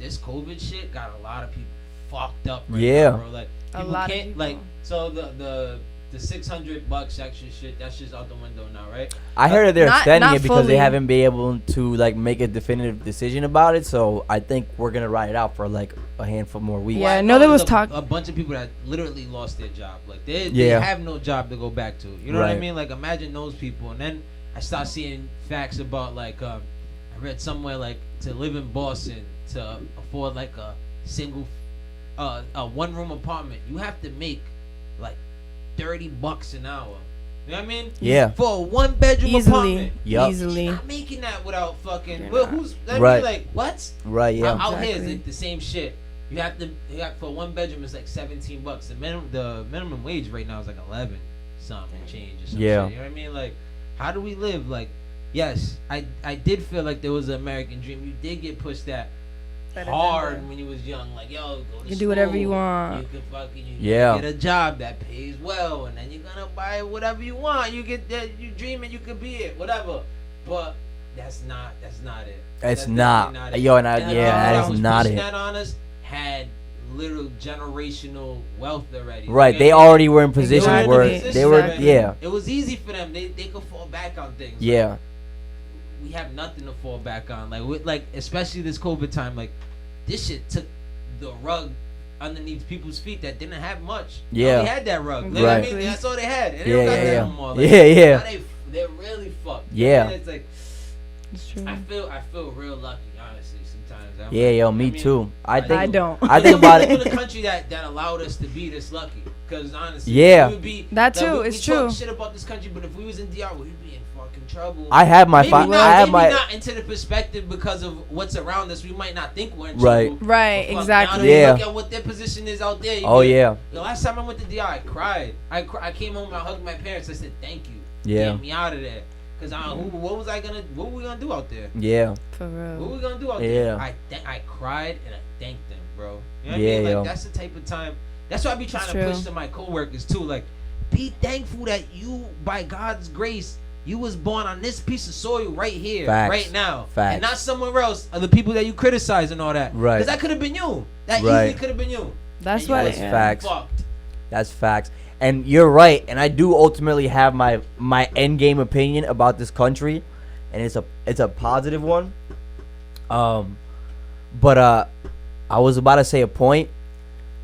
this COVID shit got a lot of people fucked up right now, bro. Like,
a lot of people.
Like, so the $600 extra shit, that's just out the window now, right?
I heard that they're extending it because
fully.
they haven't been able to like make a definitive decision about it. So I think we're gonna ride it out for like a handful more weeks.
Yeah, I know there was talk.
A bunch of people that literally lost their job. Like they
Yeah.
have no job to go back to. You know what I
Right.
mean? Like imagine those people. And then I start seeing facts about like I read somewhere like to live in Boston to afford like a single a one-room apartment, you have to make like $30 an hour. You know what I mean?
Yeah.
For a one-bedroom apartment.
Yup.
Easily.
You're not making that without fucking.
You're
Well,
not.
who's that?
Right.
Mean like what?
Right. Yeah.
Out here is
Exactly.
like the same shit. You have for one bedroom it's like $17. The minimum wage right now is like 11 something change or something.
Yeah.
You know what I mean? Like, how do we live? Like, yes, I did feel like there was an American dream. You did get pushed that hard when you was young. Like, yo, go to
You can
school.
do whatever you want.
You can fucking
Yeah.
get a job that pays well, and then you're gonna buy whatever you want. You get that. You dream it. You could be it. Whatever. But that's not it.
It's
That's
not.
definitely
Yo, and
that
that is not it.
That on us had little generational wealth already.
Right.
Like,
They already were in positions where
Exactly.
they were.
Exactly.
Yeah.
It was easy for them. They could fall back on things.
Yeah.
We have nothing to fall back on. Like especially this COVID time. Like this shit took the rug underneath people's feet that didn't have much.
Yeah.
They had that rug. You know
Right.
what I mean? That's all they had. And they
Yeah,
don't got
yeah,
that
yeah.
no more. Like,
Yeah.
now they're really fucked.
Yeah.
And it's like
It's true.
I feel real lucky, honestly, sometimes.
Yeah. Yo.
I
Me
mean,
too. I
I don't.
I think about
We live
it.
in a country that allowed us to be this lucky. Because honestly,
Yeah.
we would be
That
like,
too,
we
it's
talk
true.
shit about this country, but if we was in DR, we'd be in fucking trouble.
I have my.
Maybe
I have my.
not into the perspective because of what's around us. We might not think we're in
Right.
trouble.
Right,
But fuck,
exactly.
Now that we
Yeah.
look at what their position is out there.
Oh yeah.
The last time I went to DR, I cried. I came home and I hugged my parents. I said, "Thank you.
Yeah.
Get me out of there." Cause what were we gonna do out there?
Yeah.
For real.
What were we gonna do out
Yeah.
there? I cried and I thanked them, bro. You know what
Yeah,
I mean? Like
yo.
that's the type of time. That's what I be trying
It's
to push
true.
to my coworkers too. Like, be thankful that you, by God's grace, you was born on this piece of soil right here,
Facts.
right now,
Facts.
and not somewhere else. Of the people that you criticize and all that,
Right.
Because that could have been you. That
Right.
easily could have been you.
That's
And you
what.
That's
Yeah.
facts.
Fucked.
That's facts. And you're right. And I do ultimately have my end game opinion about this country, and it's a positive one. But I was about to say a point,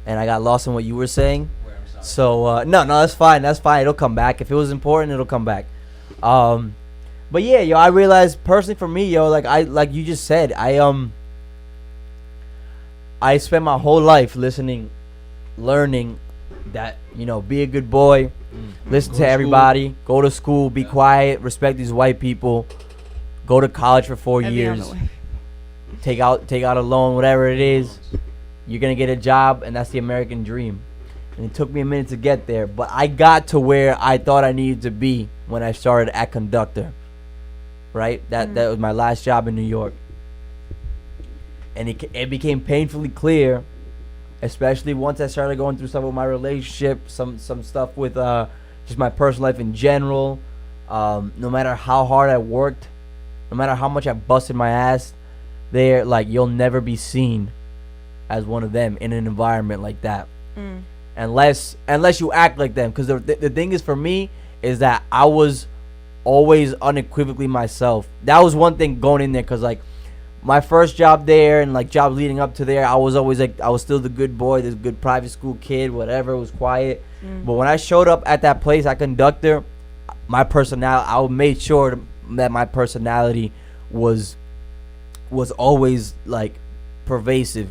and I got lost in what you were saying.
Where I'm sorry.
So no, that's fine. That's fine. It'll come back. If it was important, it'll come back. But yeah, yo, I realized personally for me, yo, like you just said, I spent my whole life learning that, you know, be a good boy, listen to everybody, go to school, be quiet, respect these white people, go to college for 4
Every
years,
other way.
take out a loan, whatever it is. You're gonna get a job, and that's the American dream. And it took me a minute to get there, but I got to where I thought I needed to be when I started at conductor. Right? That was my last job in New York. And it became painfully clear, especially once I started going through stuff with my relationship, some stuff with just my personal life in general. No matter how hard I worked, no matter how much I busted my ass there, like, you'll never be seen as one of them in an environment like that. Unless you act like them. Because the thing is, for me, is that I was always unequivocally myself. That was one thing going in there, because like my first job there and like jobs leading up to there, I was always like, I was still the good boy, this good private school kid, whatever, was quiet. But when I showed up at that place at conductor, my personality, I made sure that my personality was always like pervasive.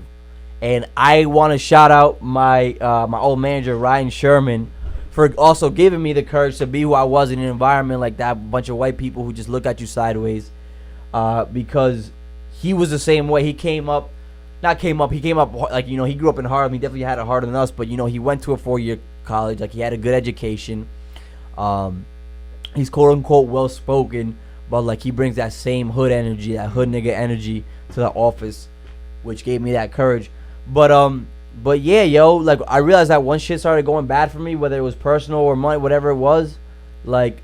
And I want to shout out my old manager, Ryan Sherman, for also giving me the courage to be who I was in an environment like that, a bunch of white people who just look at you sideways. because he was the same way. He came up like, he grew up in Harlem. He definitely had it harder than us, but he went to a 4-year college. Like, he had a good education. He's quote unquote well spoken, but like, he brings that same hood energy, that hood nigga energy to the office, which gave me that courage. But yeah, yo, like, I realized that once shit started going bad for me, whether it was personal or money, whatever it was, like,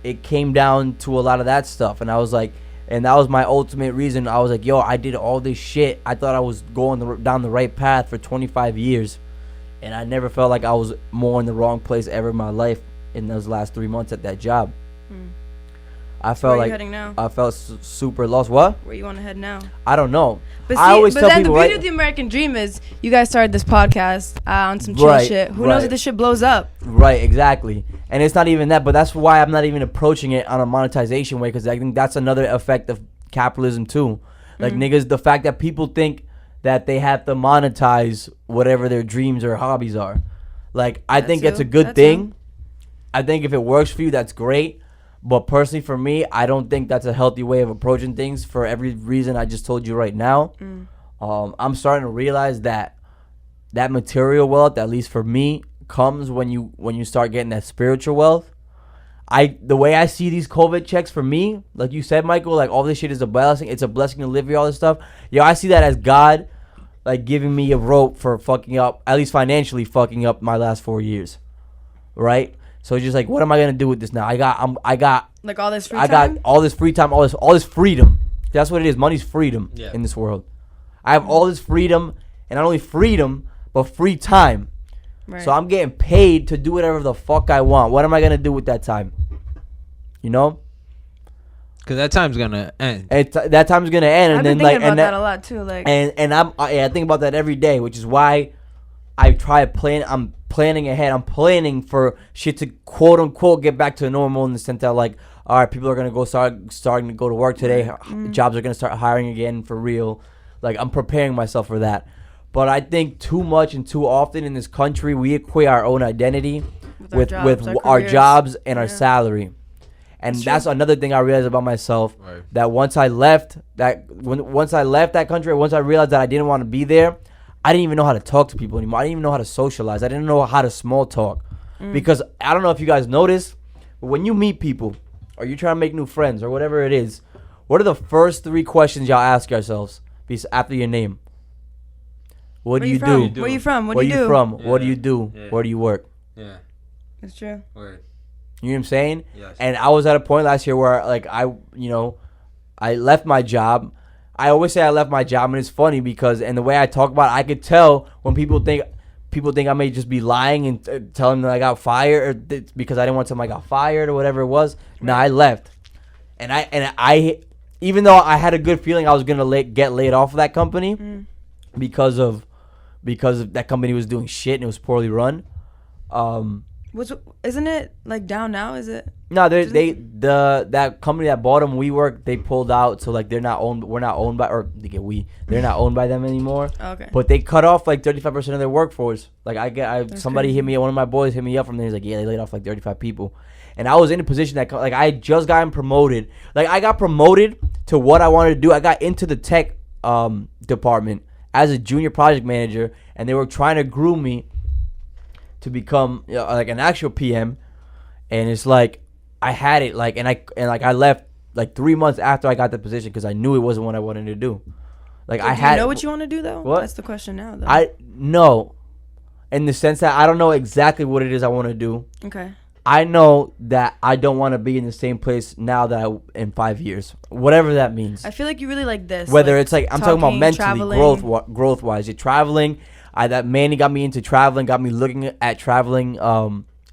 it came down to a lot of that stuff. And I was like, and that was my ultimate reason. I was like, yo, I did all this shit. I thought I was going down the right path for 25 years. And I never felt like I was more in the wrong place ever in my life in those last 3 months at that job. I felt
Where are you heading now?
I felt super lost. What?
Where you want to head now?
I don't know.
But
I always tell people,
the beauty of the American dream is you guys started this podcast on some chill shit. Who knows if this shit blows up?
Right, exactly. And it's not even that, but that's why I'm not even approaching it on a monetization way, because I think that's another effect of capitalism too. Like, niggas, the fact that people think that they have to monetize whatever their dreams or hobbies are. Like, I think it's a good thing. I think if it works for you, that's great. But personally, for me, I don't think that's a healthy way of approaching things for every reason I just told you right now. I'm starting to realize that material wealth, at least for me, comes when you start getting that spiritual wealth. The way I see these COVID checks, for me, like you said, Michael, like, all this shit is a blessing. It's a blessing to live here, all this stuff. Yo, I see that as God, like, giving me a rope for fucking up, at least financially fucking up my last 4 years, right? So it's just like, what am I gonna do with this now? I got
like all this free time.
I got all this free time, all this freedom. That's what it is. Money's freedom in this world. I have all this freedom, and not only freedom, but free time. Right. So I'm getting paid to do whatever the fuck I want. What am I gonna do with that time? You know?
Because that time's gonna end.
That time's gonna end,
I've been thinking about that a lot too. Like,
I think about that every day, which is why I try to plan. I'm planning ahead. I'm planning for shit to quote unquote get back to normal, in the sense that, like, all right, people are gonna starting to go to work today. Jobs are gonna start hiring again for real. Like, I'm preparing myself for that. But I think too much and too often in this country, we equate our own identity with our jobs and our salary. And that's another thing I realized about myself. Right. That once I left that country, once I realized that I didn't want to be there, I didn't even know how to talk to people anymore. I didn't even know how to socialize. I didn't know how to small talk. Because I don't know if you guys notice, but when you meet people or you're trying to make new friends or whatever it is, what are the first 3 questions y'all ask yourselves after your name? What do you do?
Where you from?
Where you from? What do you do? Where do you work?
Yeah.
That's true.
Word.
You know what I'm saying?
Yes.
And I was at a point last year where, like, I left my job. I always say I left my job, and it's funny because, and the way I talk about it, I could tell when people think I may just be lying and telling them I got fired, or because I didn't want to tell them I got fired or whatever it was. Right. No, I left, and I even though I had a good feeling I was gonna get laid off of that company because of that company was doing shit and it was poorly run.
Isn't it like down now? Is it?
No, that company that bought them, WeWork, they pulled out, so like they're not owned by them anymore.
Okay.
But they cut off like 35% of their workforce. Like somebody hit me, one of my boys hit me up from there. He's like, yeah, they laid off like 35 people, and I was in a position that, like, I had just gotten promoted. Like, I got promoted to what I wanted to do. I got into the tech department as a junior project manager, and they were trying to groom me to become like an actual PM. And it's like, I had it, like, and I left like 3 months after I got the position because I knew it wasn't what I wanted to do. Like,
do you know what you want to do though?
What?
That's the question now though.
I know, in the sense that I don't know exactly what it is I want to do.
Okay.
I know that I don't want to be in the same place now that in 5 years, whatever that means.
I feel like you really like this.
Whether it's like, I'm talking about mentally,
traveling.
growth wise. You're traveling. That Manny got me into traveling, got me looking at traveling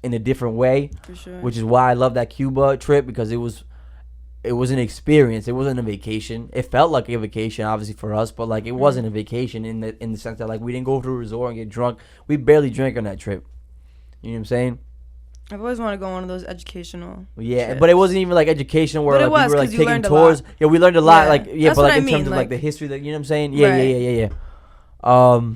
in a different way. For sure. Which is why I love that Cuba trip, because it was an experience. It wasn't a vacation. It felt like a vacation, obviously, for us, but like, it wasn't a vacation in the sense that, like, we didn't go to a resort and get drunk. We barely drank on that trip. You know what I'm saying?
I've always wanted to go on one of those educational trips.
But it wasn't even like educational where, like, we were like taking tours. Yeah, we learned a lot. Like, yeah, but like in terms of like the history, that, you know what I'm saying? Yeah, right. Yeah.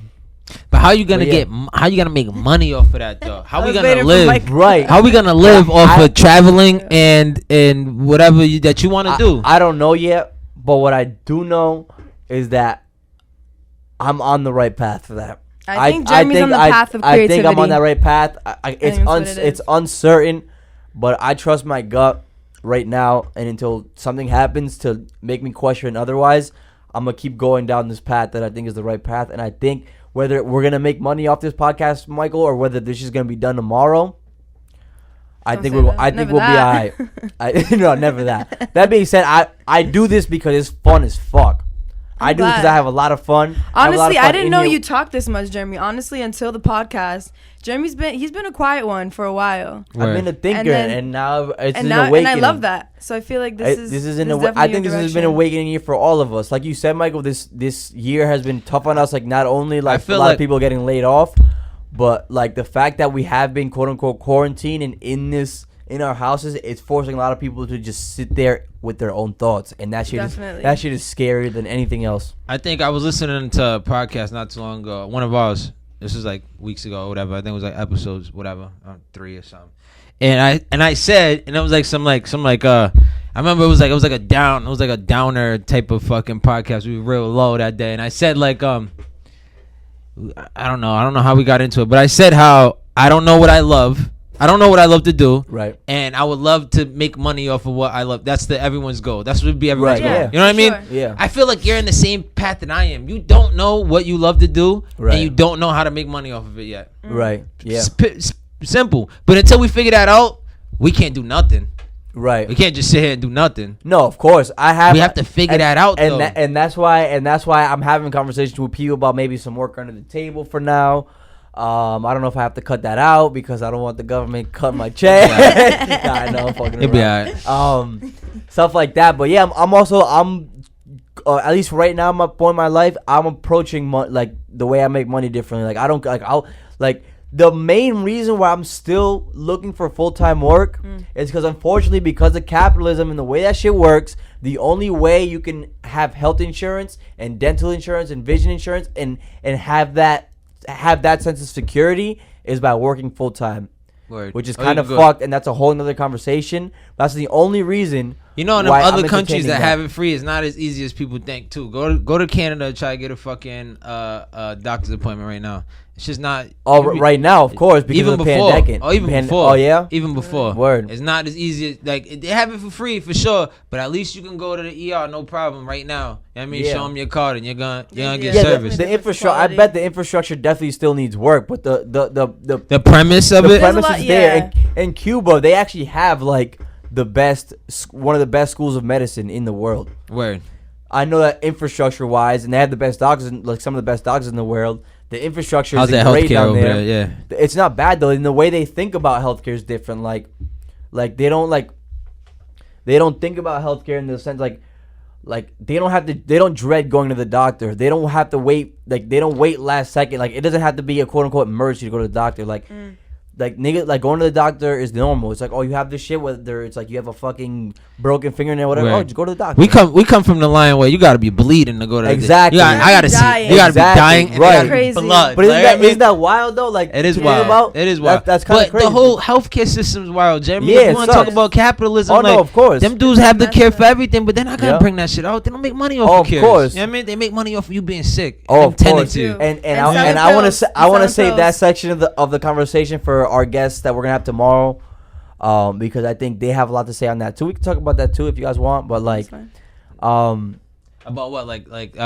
But how you gonna how you gonna make money off of that though? How we gonna live?
Right.
How we gonna live off of traveling and whatever that you want to do?
I don't know yet, but what I do know is that I'm on the right path for that.
I think Jeremy's on the path of creativity.
I think I'm on that right path. It's uncertain, but I trust my gut right now, and until something happens to make me question otherwise, I'm gonna keep going down this path that I think is the right path. And I think whether we're gonna make money off this podcast, Michael, or whether this is gonna be done tomorrow, I think we'll be alright. No, never that. That being said, I do this because it's fun as fuck. I do it because I have a lot of fun.
Honestly, I didn't know you talked this much, Jeremy. Honestly, until the podcast, he's been a quiet one for a while.
I've been a thinker, and now it's an awakening.
And I love that. So I feel like I think this
has been an awakening year for all of us. Like you said, Michael, this year has been tough on us. Like not only like a lot of people getting laid off, but like the fact that we have been quote unquote quarantined and in our houses, it's forcing a lot of people to just sit there with their own thoughts, and that shit is scarier than anything else.
I think I was listening to a podcast not too long ago. One of ours. This was like weeks ago or whatever. I think it was like episodes, whatever, 3 or something. And I said, and it was like some I remember it was like a downer type of fucking podcast. We were real low that day, and I said like I don't know how we got into it, but I said how I don't know what I love. I don't know what I love to do. Right. And I would love to make money off of what I love. That's everyone's goal. That's what would be everyone's goal. Yeah. You know what I mean? Yeah. I feel like you're in the same path that I am. You don't know what you love to do, and you don't know how to make money off of it yet.
Right. Yeah.
Simple. But until we figure that out, we can't do nothing.
Right.
We can't just sit here and do nothing.
No, of course. We
have to figure that out, though.
And that's why I'm having conversations with people about maybe some work under the table for now. I don't know if I have to cut that out because I don't want the government cut my check. Nah, I know I'm fucking around. Be all right. Stuff like that. But yeah, I'm at least right now, my point in my life, I'm approaching like the way I make money differently. Like the main reason why I'm still looking for full-time work is because unfortunately, because of capitalism and the way that shit works, the only way you can have health insurance and dental insurance and vision insurance and have that sense of security is by working full time, which is kind of fucked, and that's a whole nother conversation. That's the only reason.
You know, in other countries that have it free, it's not as easy as people think too. Go to Canada and try to get a fucking doctor's appointment right now. It's just not.
Right now, of course, because
even
of the
before.
pandemic.
Before.
Oh yeah,
even before.
Word.
It's not as easy. Like they have it for free for sure, but at least you can go to the ER no problem right now. You know what I mean, show them your card and you're gonna get service.
The infrastructure. I bet the infrastructure definitely still needs work, but
the premise of
it. The premise is there. In Cuba, they actually have like one of the best schools of medicine in the world.
Word.
I know that infrastructure wise, and they have the best doctors, like some of the best doctors in the world. The infrastructure is great down there. Yeah, it's not bad though. And the way they think about healthcare is different. Like they don't think about healthcare in the sense like they don't dread going to the doctor. They don't have to wait. Like they don't wait last second. Like it doesn't have to be a quote unquote emergency to go to the doctor. Like nigga, like going to the doctor is normal. It's like, oh, you have this shit, whether it's like you have a fucking broken fingernail, whatever. Right. Oh, just go to the doctor.
We come from the line where you gotta be bleeding to go to
exactly.
I gotta see. You gotta be dying.
Right.
Crazy.
Blood. But isn't that wild though? Like
it is wild. It is wild.
That's kind of crazy.
But the whole healthcare system's wild, Jeremy.
Yeah,
if you want to talk about capitalism,
no, of course.
Them dudes have the cure for everything, but they're not gonna bring that shit out. They don't make money off of cures. Of course. You know what I mean? They make money off of you being sick.
Oh, of course.
And
I want to save that section of the conversation for our guests that we're gonna have tomorrow, because I think they have a lot to say on that too. We can talk about that too if you guys want, but like,
about what,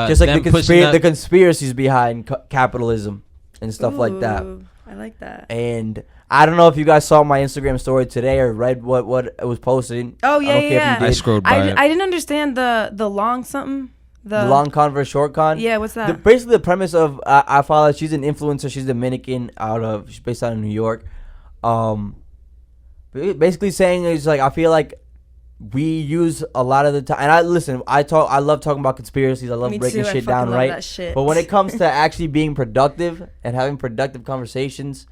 just like the conspiracies behind capitalism and stuff like that.
I like that.
And I don't know if you guys saw my Instagram story today or read what it was posted.
Oh yeah.
I scrolled by it.
I didn't understand the long something.
The long con versus short con.
Yeah, what's that?
Basically, the premise of I follow. She's an influencer. She's Dominican. She's based out of New York. Basically saying is like I feel like we use a lot of the time, and I love talking about conspiracies. I love breaking shit down, right? But when it comes to actually being productive and having productive conversations,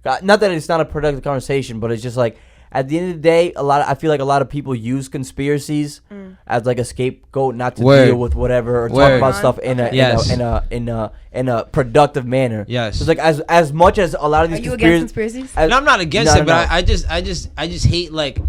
not that it's not a productive conversation, but it's just like at the end of the day, I feel like a lot of people use conspiracies as like a scapegoat not to deal with whatever or talk about stuff in a productive manner.
Yes.
So it's like as much as a lot of these
Are you against conspiracies?
No, I'm not against it, but I just hate like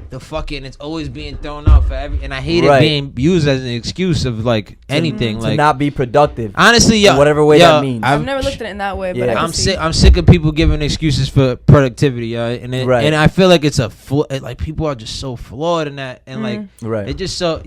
the fucking it's always being thrown out for every, and I hate it being used as an excuse of like anything
to
like
not be productive.
Honestly,
in whatever way that means.
I've never looked at it in that way, but
I'm sick of people giving excuses for productivity, and I feel like it's like people are just so flawed in that, and like it just so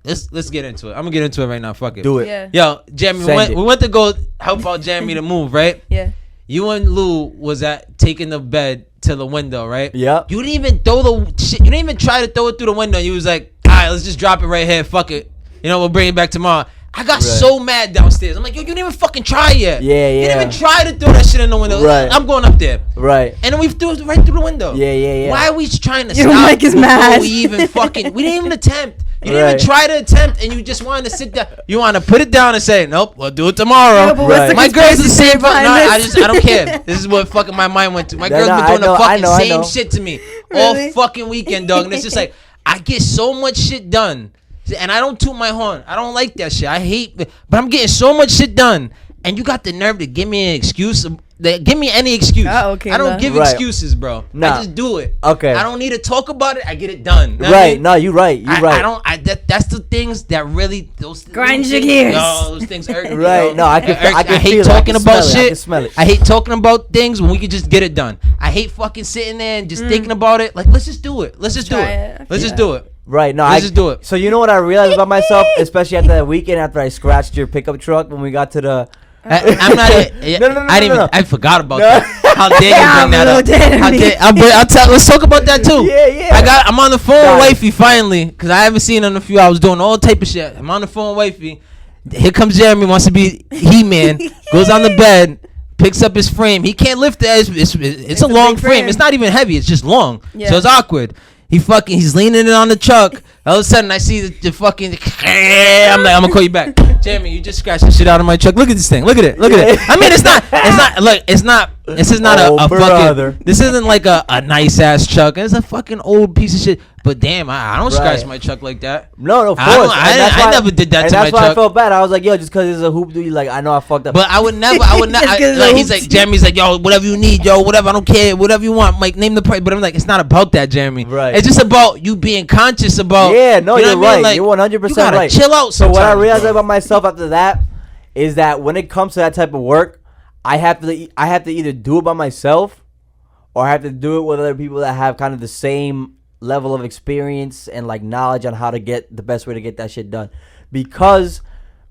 let's get into it. I'm gonna get into it right now. Fuck it.
Do it.
Yeah.
Yo, Jeremy, we went to go help out Jeremy to move, right?
Yeah.
You and Lou was at taking the bed to the window, right?
Yeah.
You didn't even throw the shit. You didn't even try to throw it through the window. You was like, all right, let's just drop it right here. Fuck it. We'll bring it back tomorrow. I got so mad downstairs. I'm like, yo, you didn't even fucking try yet.
Yeah.
You didn't even try to throw that shit in the window.
Right.
I'm going up there.
Right.
And then we threw it right through the window.
Yeah.
Why are we trying to
Your
stop
mic is
before
mad.
we even fucking? We didn't even attempt. You didn't even try to attempt, and you just wanted to sit down. You want to put it down and say, nope, we'll do it tomorrow.
No, but what's the
My girl's the same. No,
conspiracy
I don't care. This is what fucking my mind went to. My girl's been doing the fucking same shit to me all fucking weekend, dog. And it's just like I get so much shit done, and I don't toot my horn. I don't like that shit. I hate, but I'm getting so much shit done, and you got the nerve to give me an excuse. Give me any excuse.
Okay,
I don't give excuses, bro.
Nah.
I just do it.
Okay.
I don't need to talk about it. I get it done.
Right. I mean? No, you're right. You're right.
I don't. That's the things that really
grind your gears.
No, those things irk me.
Right. No, I
hate talking about shit.
I can smell it.
I hate talking about things when we can just get it done. I hate fucking sitting there and just thinking about it. Like, let's just do it. Let's just do it. Let's just do it.
Right. No,
let's just do it.
So you know what I realized about myself, especially after that weekend after I scratched your pickup truck when we got to the.
I'm not.
No.
I forgot about that. How dare you bring that up? Let's talk about that too.
Yeah.
I'm on the phone with wifey finally because I haven't seen her in a few hours doing all type of shit. I'm on the phone with wifey. Here comes Jeremy, wants to be He-Man. Goes on the bed, picks up his frame. He can't lift it. It's a long frame. It's not even heavy. It's just long. Yeah. So it's awkward. He's leaning it on the truck. All of a sudden, I see the fucking. I'm like, I'm gonna call you back, Jeremy. You just scratched the shit out of my truck. Look at this thing. Look at it. I mean, it's not. Look, it's not. This is not a fucking. This isn't like a nice ass truck. It's a fucking old piece of shit. But damn, I don't scratch my truck like that.
No, of course.
I never did that to my truck.
That's why I felt bad. I was like, yo, just because it's a hoop dude, like I know I fucked up.
But I would never. Like he's like, Jeremy's like, yo, whatever you need, yo, whatever. I don't care, whatever you want. Like name the price. But I'm like, it's not about that, Jeremy.
Right.
It's just about you being conscious about.
Yeah, no, you're right.
Like,
you're 100% right.
Chill out.
So what I realized about myself after that is that when it comes to that type of work, I have to either do it by myself or I have to do it with other people that have kind of the same level of experience and like knowledge on how to get the best way to get that shit done. Because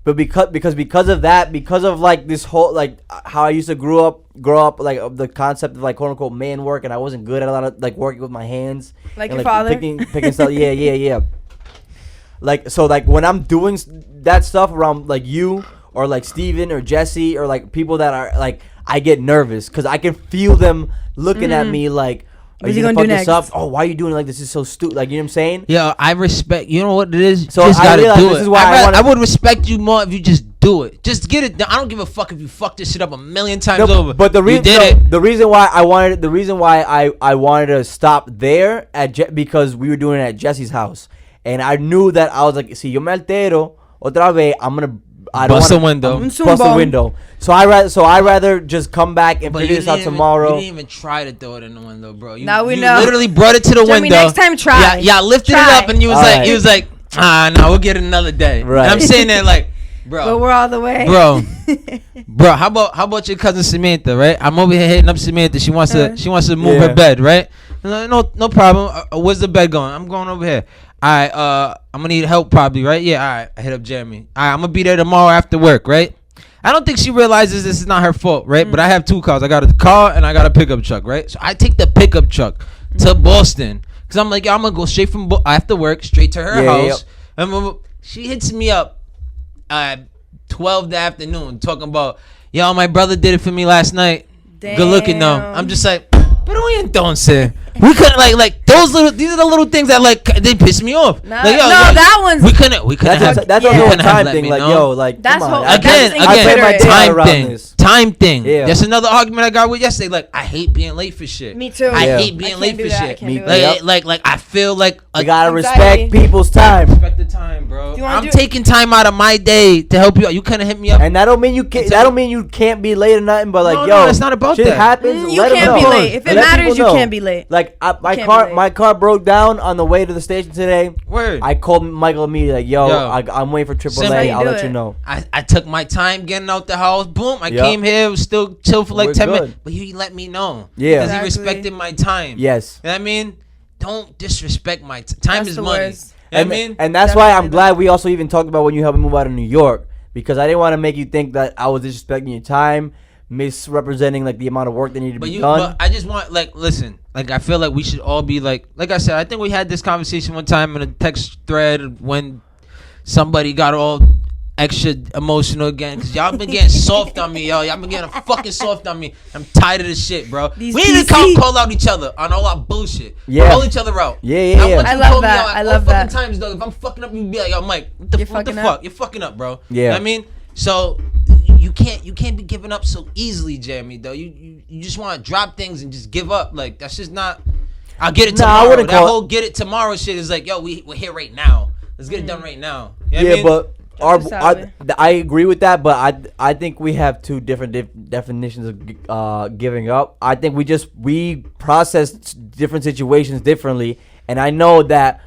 of that, because of like this whole like how I used to grow up like of the concept of like quote unquote man work, and I wasn't good at a lot of like working with my hands.
Like
and,
your father?
Picking stuff. Yeah. Like so like when I'm doing that stuff around like you or like Steven or Jesse or like people that are like, I get nervous because I can feel them looking at me like, are you gonna fuck this up? Oh, why are you doing it like this? Is so stupid. Like, you know what I'm saying?
Yeah, I respect. You know what it is?
So
just
I realize
do
this
it.
is why
I would respect you more if you just do it. Just get it done. I don't give a fuck if you fuck this shit up a million times over.
But the reason why I wanted to stop there because we were doing it at Jesse's house, and I knew that I was like, si yo me altero otra vez, I don't
bust a
want
window.
Bust a window. So I rather just come back and figure this out tomorrow.
You didn't even try to throw it in the window, bro.
Now we
you
know.
Literally brought it to the window.
Next time, try.
Yeah, lifted it up, and he was like, no, we'll get it another day.
Right.
And I'm saying that like, bro.
But we're all the way.
Bro, how about your cousin Samantha, right? I'm over here hitting up Samantha. She wants to move her bed, right? No problem. Where's the bed going? I'm going over here. All right, I'm gonna need help probably, right? Yeah, all right. I hit up Jeremy. All right, I'm gonna be there tomorrow after work, right? I don't think she realizes this is not her fault, right? But I have two cars. I got a car and I got a pickup truck, right? So I take the pickup truck to Boston because I'm like, yo, I'm gonna go straight from after work straight to her house. And she hits me up at 12 the afternoon talking about, yo, my brother did it for me last night. Damn. Good looking though. I'm just like, pero entonces we couldn't like those little. These are the little things that like they piss me off.
No,
like, yo,
that one's.
We couldn't.
That's also a time thing. Like, yo, like
that's
come on.
Again, time time thing.
Yeah.
That's another argument I got with yesterday. Like, I hate being late for shit.
Me too.
I hate being late for shit. Like I feel like
you gotta
anxiety.
respect people's time.
Respect the time, bro. I'm
do-
taking time out of my day to help you out. You couldn't hit me up.
And that don't mean you can't. That don't mean you can't be late or nothing. But like,
No, it's not about
shit
that.
happens.
You
let 'em
can't be
know.
late. If it
Let
matters,
people
you
know.
can't be late.
Like my
can't
car,
be late.
my car broke down on the way to the station today.
Word.
I called Michael immediately. Like, yo. I'm waiting for
Simple.
AAA. I'll
do
let you
it.
know.
I took my time getting out the house. Boom. I
Yep.
came here. Was still chill for like
We're
10
good.
minutes. But he let me know.
Yeah.
Because he
Exactly.
respected my time.
Yes.
You know what I mean? Don't disrespect my time.
That's
Is
the
money.
worst.
You know what I mean?
And that's why I'm
Definitely.
glad we also even talked about when you helped me move out of New York, because I didn't want to make you think that I was disrespecting your time, misrepresenting like the amount of work that needed to be done.
But I just want, like, listen, like, I feel like we should all be like I said, I think we had this conversation one time in a text thread when somebody got all extra emotional again, because y'all been getting soft on me, y'all been getting fucking soft on me. I'm tired of this shit, bro.
These
We need to
PC
call out each other on all our bullshit.
Yeah.
Call each other out.
Yeah.
want you
I
to
love
call me
that.
out
I
all
love
fucking
that.
times, though. If I'm fucking up, you be like, yo, Mike, what the
fucking
fuck?
up.
You're fucking up, bro.
Yeah.
You know what I mean? So you can't be giving up so easily, Jeremy, though. You just want to drop things and just give up. Like, that's just not. I'll get it
Nah, I
tomorrow.
wouldn't
That
call it-
whole get it tomorrow shit is like, yo, we're here right now. Let's get it done right now. You know what I mean?
But
Salary.
I agree with that, but I think we have two different definitions of giving up. I think we process different situations differently, and I know that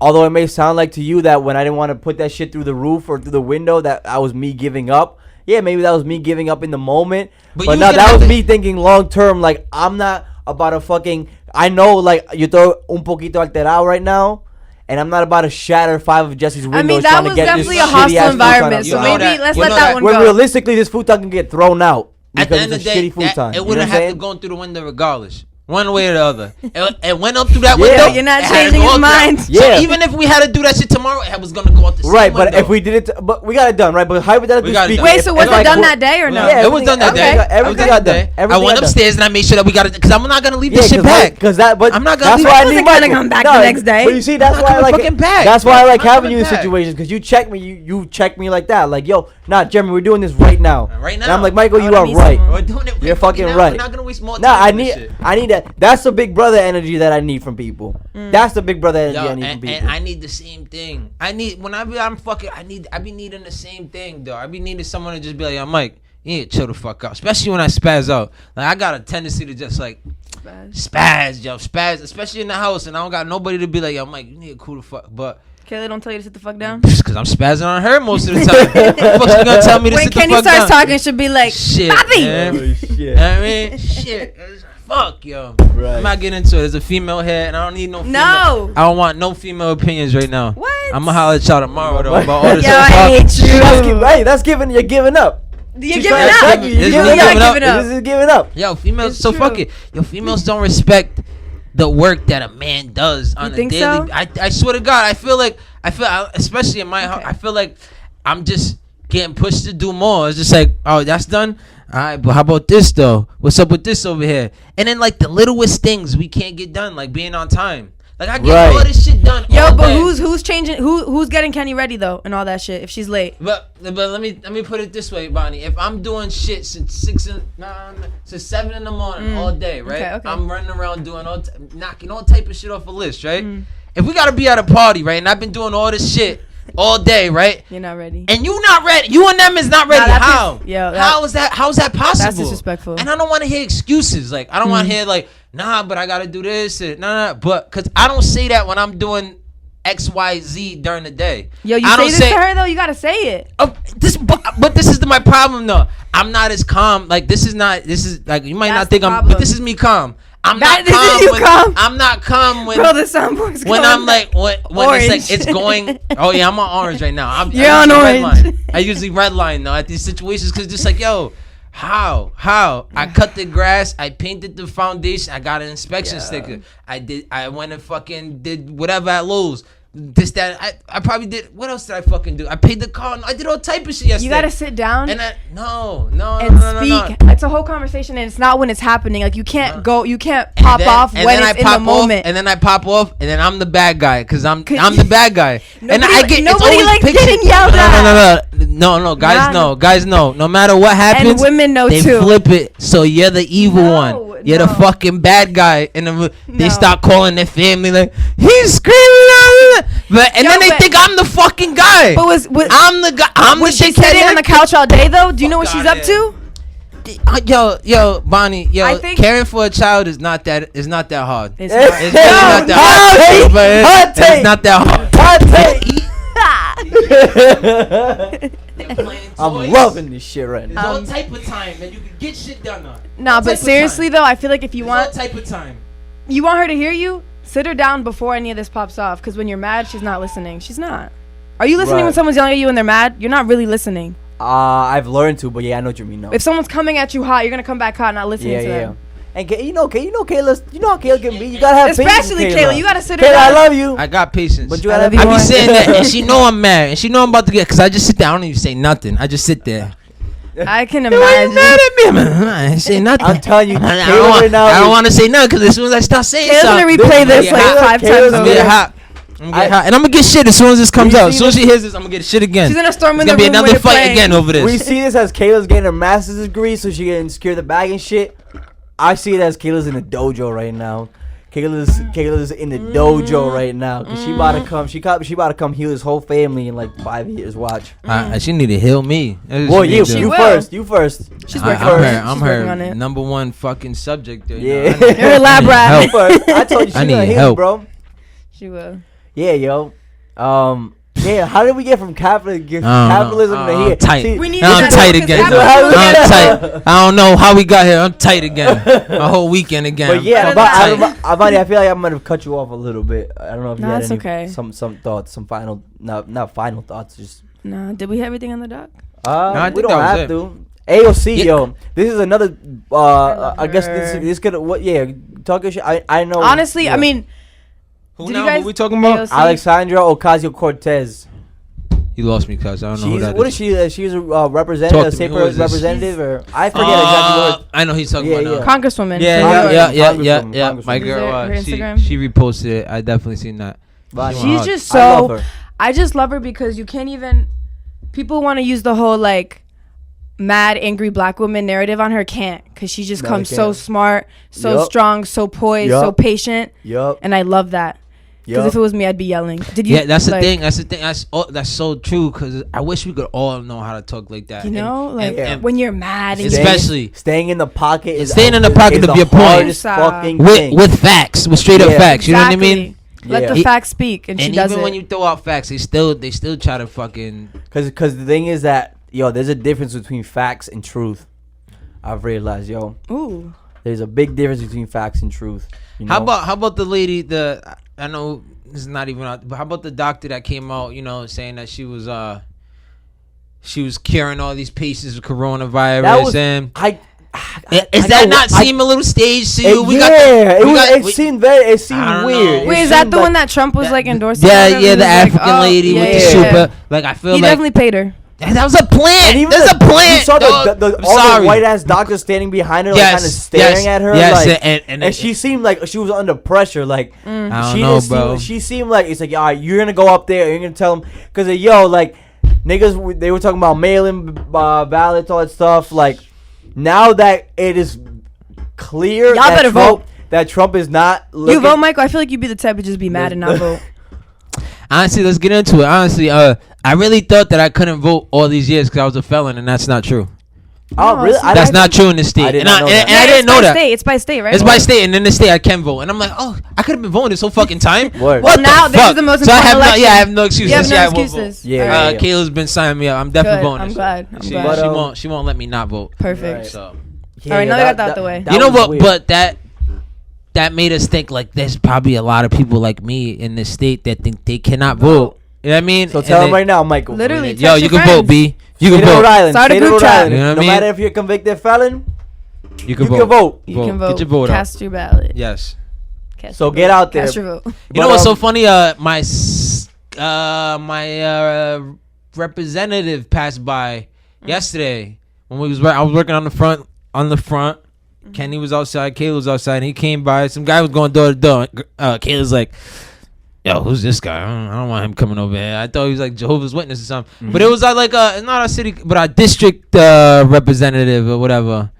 although it may sound like to you that when I didn't want to put that shit through the roof or through the window, that was me giving up. Yeah, maybe that was me giving up in the moment,
But
but
you
no,
was gonna
that
have
was
to-
me thinking long term. Like, I'm not about to fucking. I know, like, you throw un poquito alterado right now. And I'm not about to shatter 5 of Jesse's windows.
I mean, that
trying to
was
get
definitely
this
a hostile
shitty-ass futon
environment.
outside.
So
You know
maybe
that-
let's
you
let
know
that
that-
one
When
go.
realistically, this futon can get thrown out
At the
because
end
it's
of
a
the day,
shitty futon.
it
You know
wouldn't
what I'm
have to
saying?
go through the window regardless. One way or the other. It went up through that
Yeah.
window.
You're not
it had to
changing
go
his
up there.
mind.
Yeah.
So even if we had to do that shit tomorrow, it was gonna go out the same
Right, but
window.
if we did it, but we got it done, right? But hypothetically
We got it
speaking,
done.
Wait, so was it done that day or no?
Yeah,
it was done that
everything
day.
got- everything
It was
got
done
done.
that day. I
Everything
went
got done.
upstairs and I made sure that we got it, because I'm not gonna leave
Yeah,
this shit back.
Because that, but
I'm not gonna
that's
leave-
why I
I
need
wasn't gonna
Michael.
come back the next day.
But you see, that's
I'm
why
not
I like.
coming fucking back.
That's why I like
I'm not
having you in
coming back.
situations, because you check me. You check me like that. Like, yo, nah, Jeremy, we're doing this right now.
Right
And
now.
I'm like, Michael,
I
you
would
are
meet
right.
someone.
We're doing it.
You're fucking
now.
right.
We're not gonna waste more time.
Nah,
on this shit.
I need that. That's the big brother energy that I need from people. That's the big brother energy
Yo,
I need from
and
people.
I need the same thing. I be needing the same thing, though. I be needing someone to just be like, yo, Mike, you need to chill the fuck out. Especially when I spaz out. Like, I got a tendency to just like spaz, especially in the house, and I don't got nobody to be like, yo, Mike, you need to cool the fuck. But
Kayla don't tell you to sit the fuck down.
because I'm spazzing on her most of the time. What the fuck she gonna tell me to
When
sit the
Kenny
fuck
starts
down?
talking, she'll be like,
Shit,
Bobby!
man.
Holy shit.
You know what I mean? Shit. Fuck, yo.
Right.
I'm not getting into it. There's a female here, and I don't need no female.
No.
I don't want no female opinions right now.
What?
I'm gonna holler at y'all tomorrow, though, about all this
Yo,
other
I
talk.
hate you.
That's giving. You're giving up.
You're
She's
giving
trying to
up.
check you.
This
You're
is
giving
giving
up.
up.
This is giving up.
Yo, females.
It's
So
true.
fuck it. Yo, females don't respect the work that a man does on a
think
daily.
so?
I swear to God, I feel especially in my house, I feel like I'm just getting pushed to do more. It's just like, oh, that's done. All right, but how about this though? What's up with this over here? And then like the littlest things we can't get done, like being on time. Like I get all this shit done.
Yo,
all
but
day.
who's changing? Who's getting Kenny ready though, and all that shit? If she's late,
But let me put it this way, Vani. If I'm doing shit since 7 in the morning all day, right?
Okay.
I'm running around doing knocking all type of shit off a list, right? If we gotta be at a party, right, and I've been doing all this shit all day, right?
you're not ready.
And you not ready. You and them is not ready.
that's
How? How is that possible?
That's disrespectful.
And I don't want to hear excuses. Like I don't want to hear like, nah, but I gotta do this. Nah. But cause I don't say that when I'm doing XYZ during the day.
Yo, you
I
say
don't
this to her though. You gotta say it.
But this is my problem though. I'm not as calm. Like this is like you might
That's
not think
the
I'm,
problem.
but this is me calm. I'm
That-
not
this is
calm.
you
when,
calm?
I'm not calm when
Bro, the soundboard's
when
going.
I'm like when it's
Orange.
like it's going. Oh yeah, I'm on orange right now.
You're
I
on
usually
orange.
redline. I usually redline though at these situations because just like yo, how I cut the grass, I painted the foundation, I got an inspection sticker. I went and fucking did whatever at Lowe's. This that I probably did. What else did I fucking do? I paid the car. I did all type of shit yesterday.
You gotta sit down
and no,
speak. It's a whole conversation, and it's not when it's happening. Like you can't go. You can't pop off when it's in the moment.
And then I pop off, and then I'm the bad guy because I'm the bad guy. And I get
nobody
it's always
likes
pictures.
getting yelled at.
No, guys know. Guys know. No matter what happens,
And women know
they
too.
flip it. So you're the evil
No,
one. You're the
no.
fucking bad guy. And they
No.
start calling their family like, he's screaming. And then they
but-
think I'm the fucking guy.
But was
I'm the guy. I'm
was
the
she sitting on the couch all day though? Do you know what
Fuck
she's up
outta
to?
Yo, Bonnie,
I think-
caring for a child is not that hard.
It's
It's
not.
It's really not that hard.
Hot take!
But
Hot
it's
take!
not that hard.
Hot take! I'm loving this shit right now.
There's all type of time that you can get shit done on.
Nah, but seriously though, I feel like if you
There's all
want
type of time.
her to hear you, sit her down before any of this pops off. Because when you're mad, she's not listening. She's not. Are you listening
Right.
when someone's yelling at you and they're mad? You're not really listening.
I've learned to, but yeah, I know what you mean. No.
If someone's coming at you hot, you're gonna come back hot, not listening
Yeah,
to
yeah.
them.
And Kayla, you know how Kayla can be. You gotta have patience.
Especially
with
Kayla, you gotta sit her
Kayla, I
down.
love you.
I got patience.
But you
I
gotta
love
be
you
I be
more.
saying that, and she know I'm mad, and she know I'm about to get, cause I just sit there. I don't even say nothing. I just sit there.
I can
Why you mad
imagine.
at me? I ain't say nothing.
I'm telling you,
I
Kayla right now.
don't want to say nothing, cause as soon as I start saying
Kayla's gonna
something,
replay this
Yeah,
like
Kayla-
5
Kayla's
times
I'm
over.
getting hot. I'm getting hot, and I'm gonna get shit as soon as this comes
We
out. As
see
soon as
this-
she hears this, I'm gonna get shit again.
She's gonna storm in
It's
the
gonna be
room when
another
you're
fight
playing.
again over this.
We see this as Kayla's getting her master's degree, so she can secure the bag and shit. I see it as Kayla's in the dojo right now. Kayla's in the dojo right now, cause she about to come. She about to come heal his whole family in like 5 years. Watch.
She need to heal me. That's what
Well,
she need
you
to do.
will.
first. You first.
She's
I-
working
I'm
on
her,
it.
I'm
She's working on
her
it.
number one fucking subject. Right
Yeah.
now.
You're a lab rat.
Help.
You first. I told you
I
she
need
gonna heal,
help.
bro.
She will.
Yeah, yo. Yeah. How did we get from capitalism to here?
I'm tight.
See,
We need
I'm
to-
tight
because
again.
capitalism-
I'm tight. I don't know how we got here. I'm tight again. A whole weekend again.
But yeah,
Better than
Avani, I feel like I might have cut you off a little bit. I don't know if you
No,
had
it's
any
okay.
some thoughts, some final, not final thoughts. Just
Nah, did we have everything on the dock?
I
we
think
don't
that was
have
it.
to. AOC,
Yeah.
yo, this is another.
love
I guess
her.
this could what? Yeah, talk your shit. I know.
Honestly,
yeah.
I mean,
Who
Did
now?
you guys-
Who we talking about?
AOC?
Alexandra Ocasio-Cortez.
You lost me, cuz I don't know who that
What
is.
is she? She's a representative,
Talk
a
to me.
state
Who is this?
representative, or I forget exactly what.
I know he's talking
Yeah,
about.
yeah.
Now.
Congresswoman.
Yeah,
from New York.
yeah.
Congresswoman.
My
Is
girl,
her
she
Instagram?
reposted it. I definitely seen that.
Vani.
She
She's
went hard.
just
I love
so.
her.
I just love her because you can't even. People want to use the whole like mad, angry black woman narrative on her. Can't, because she just
No,
comes
they
so
can't.
smart, so
Yup.
strong, so poised, so
Yup.
patient,
Yup.
and I love that. Because
Yup.
if it was me, I'd be yelling. Did you?
Yeah, that's the
like,
thing. That's the thing. That's so true. Cause I wish we could all know how to talk like that.
You know, like
and-
when you're mad and
Staying- Especially-
staying in the pocket is
Staying in the pocket
is
of
the
your point.
hardest
Stop.
fucking
with
thing.
with facts, with straight up
Yeah.
facts. You know what I mean?
Exactly. Let
Yeah.
the facts speak, and she
And
does
even
it.
when you throw out facts, they still try to fucking.
Cause the thing is that there's a difference between facts and truth. I've realized,
Ooh.
there's a big difference between facts and truth. You know?
How about the lady? I know this is not even out, but how about the doctor that came out? You know, saying that she was curing all these patients with coronavirus
That was-
and.
I
Is that
know,
not seem a little staged to you?
It seemed
I
seemed
don't
weird.
know.
Wait,
It
is that
seemed
the
like-
one that Trump was like endorsing?
Yeah,
or whatever?
yeah,
He
the
was like,
African
oh,
lady with the
yeah.
super. Like I feel
He
like
definitely paid her.
that was a plant.
And even
There's a plant.
You saw
dog.
the
I'm
all
sorry.
the white ass doctors standing behind her, like
Yes,
kind of staring
yes,
at her,
yes,
like,
and
she seemed like she was under pressure. Like
I don't
she
know,
didn't
bro.
she seemed like it's like, all right, you're gonna go up there, you're gonna tell them, cause like niggas, they were talking about mail-in ballots, all that stuff. Like now that it is clear,
Y'all better vote.
That Trump is not.
You vote, Michael? I feel like you'd be the type to just be mad and not vote.
Honestly, let's get into it. Honestly, I really thought that I couldn't vote all these years because I was a felon, and that's not true.
Oh
No,
really?
it's not.
That's not true in this state.
I did
And
not know that.
and I didn't know that.
It's by state, right?
It's by state, and in the state I can vote. And I'm like, oh, I could have been voting this whole fucking time.
Word.
Well,
What
now
the
this is
fuck?
the most
So I
important
have
election.
I have no excuses.
You have no
I won't
excuses.
vote.
Yeah,
All
yeah,
right.
Kayla's been signing me up. I'm definitely
Good.
voting.
I'm
this
glad.
shit.
I'm
She,
glad.
But,
she won't let me not vote.
Perfect.
Right.
So
All right, now we got that out the way.
you know
was
what?
weird.
But that made us think like there's probably a lot of people like me in this state that think they cannot vote. You know what I mean?
So
And
tell
they-
him right now, Michael.
Literally,
Yo,
text
you
your
can vote,
friends.
B. You
State
can
of Rhode
vote.
Island.
Start a
State of
group
Rhode
chat.
Island.
You know what I
No
mean?
matter if you're a convicted felon,
You can
you
vote.
can vote.
You can vote.
Get your vote out.
Cast your ballot.
Yes.
Cast
So
your
get
vote.
out there.
Cast your vote.
You know what's so funny? My representative passed by yesterday when I was working on the front. Kenny was outside, Kayla was outside, and he came by. Some guy was going door to door. Kayla's like, yo, who's this guy? I don't want him coming over here. I thought he was like Jehovah's Witness or something. But it was like it's not our city, but our district representative or whatever.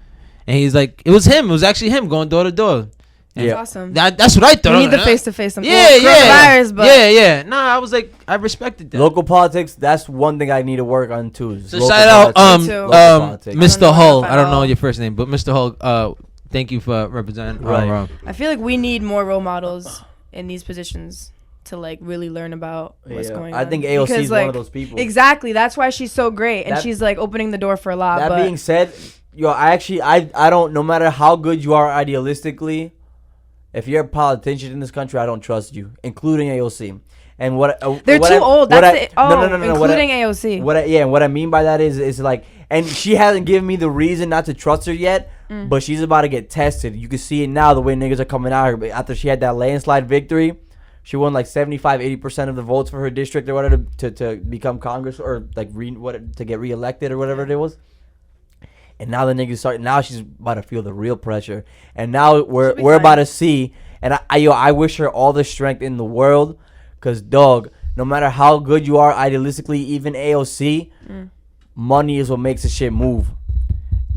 And he's like, it was him. It was actually him going door to door.
That's awesome.
That's what I thought.
You need the face to face.
Yeah. Nah, I was like, I respected that.
Local politics. That's one thing I need to work on too.
So shout out, Mr. Hull. I don't know your first name, but Mr. Hull. Thank you for representing.
Right.
I feel like we need more role models in these positions to like really learn about what's going on.
I think AOC is one of those people.
Exactly. That's why she's so great, and she's like opening the door for a lot.
That being said, I don't. No matter how good you are idealistically, if you're a politician in this country, I don't trust you, including AOC. And
they're too old. That's it. Oh, no. Including AOC.
What I mean by that is like, and she hasn't given me the reason not to trust her yet. But she's about to get tested. You can see it now the way niggas are coming out here. After she had that landslide victory, she won like 75-80% of the votes for her district or whatever to become Congress or like to get reelected or whatever it was. And now the niggas start. Now she's about to feel the real pressure. And now we're about to see. And I wish her all the strength in the world, cause dog, no matter how good you are idealistically, even AOC, money is what makes the shit move.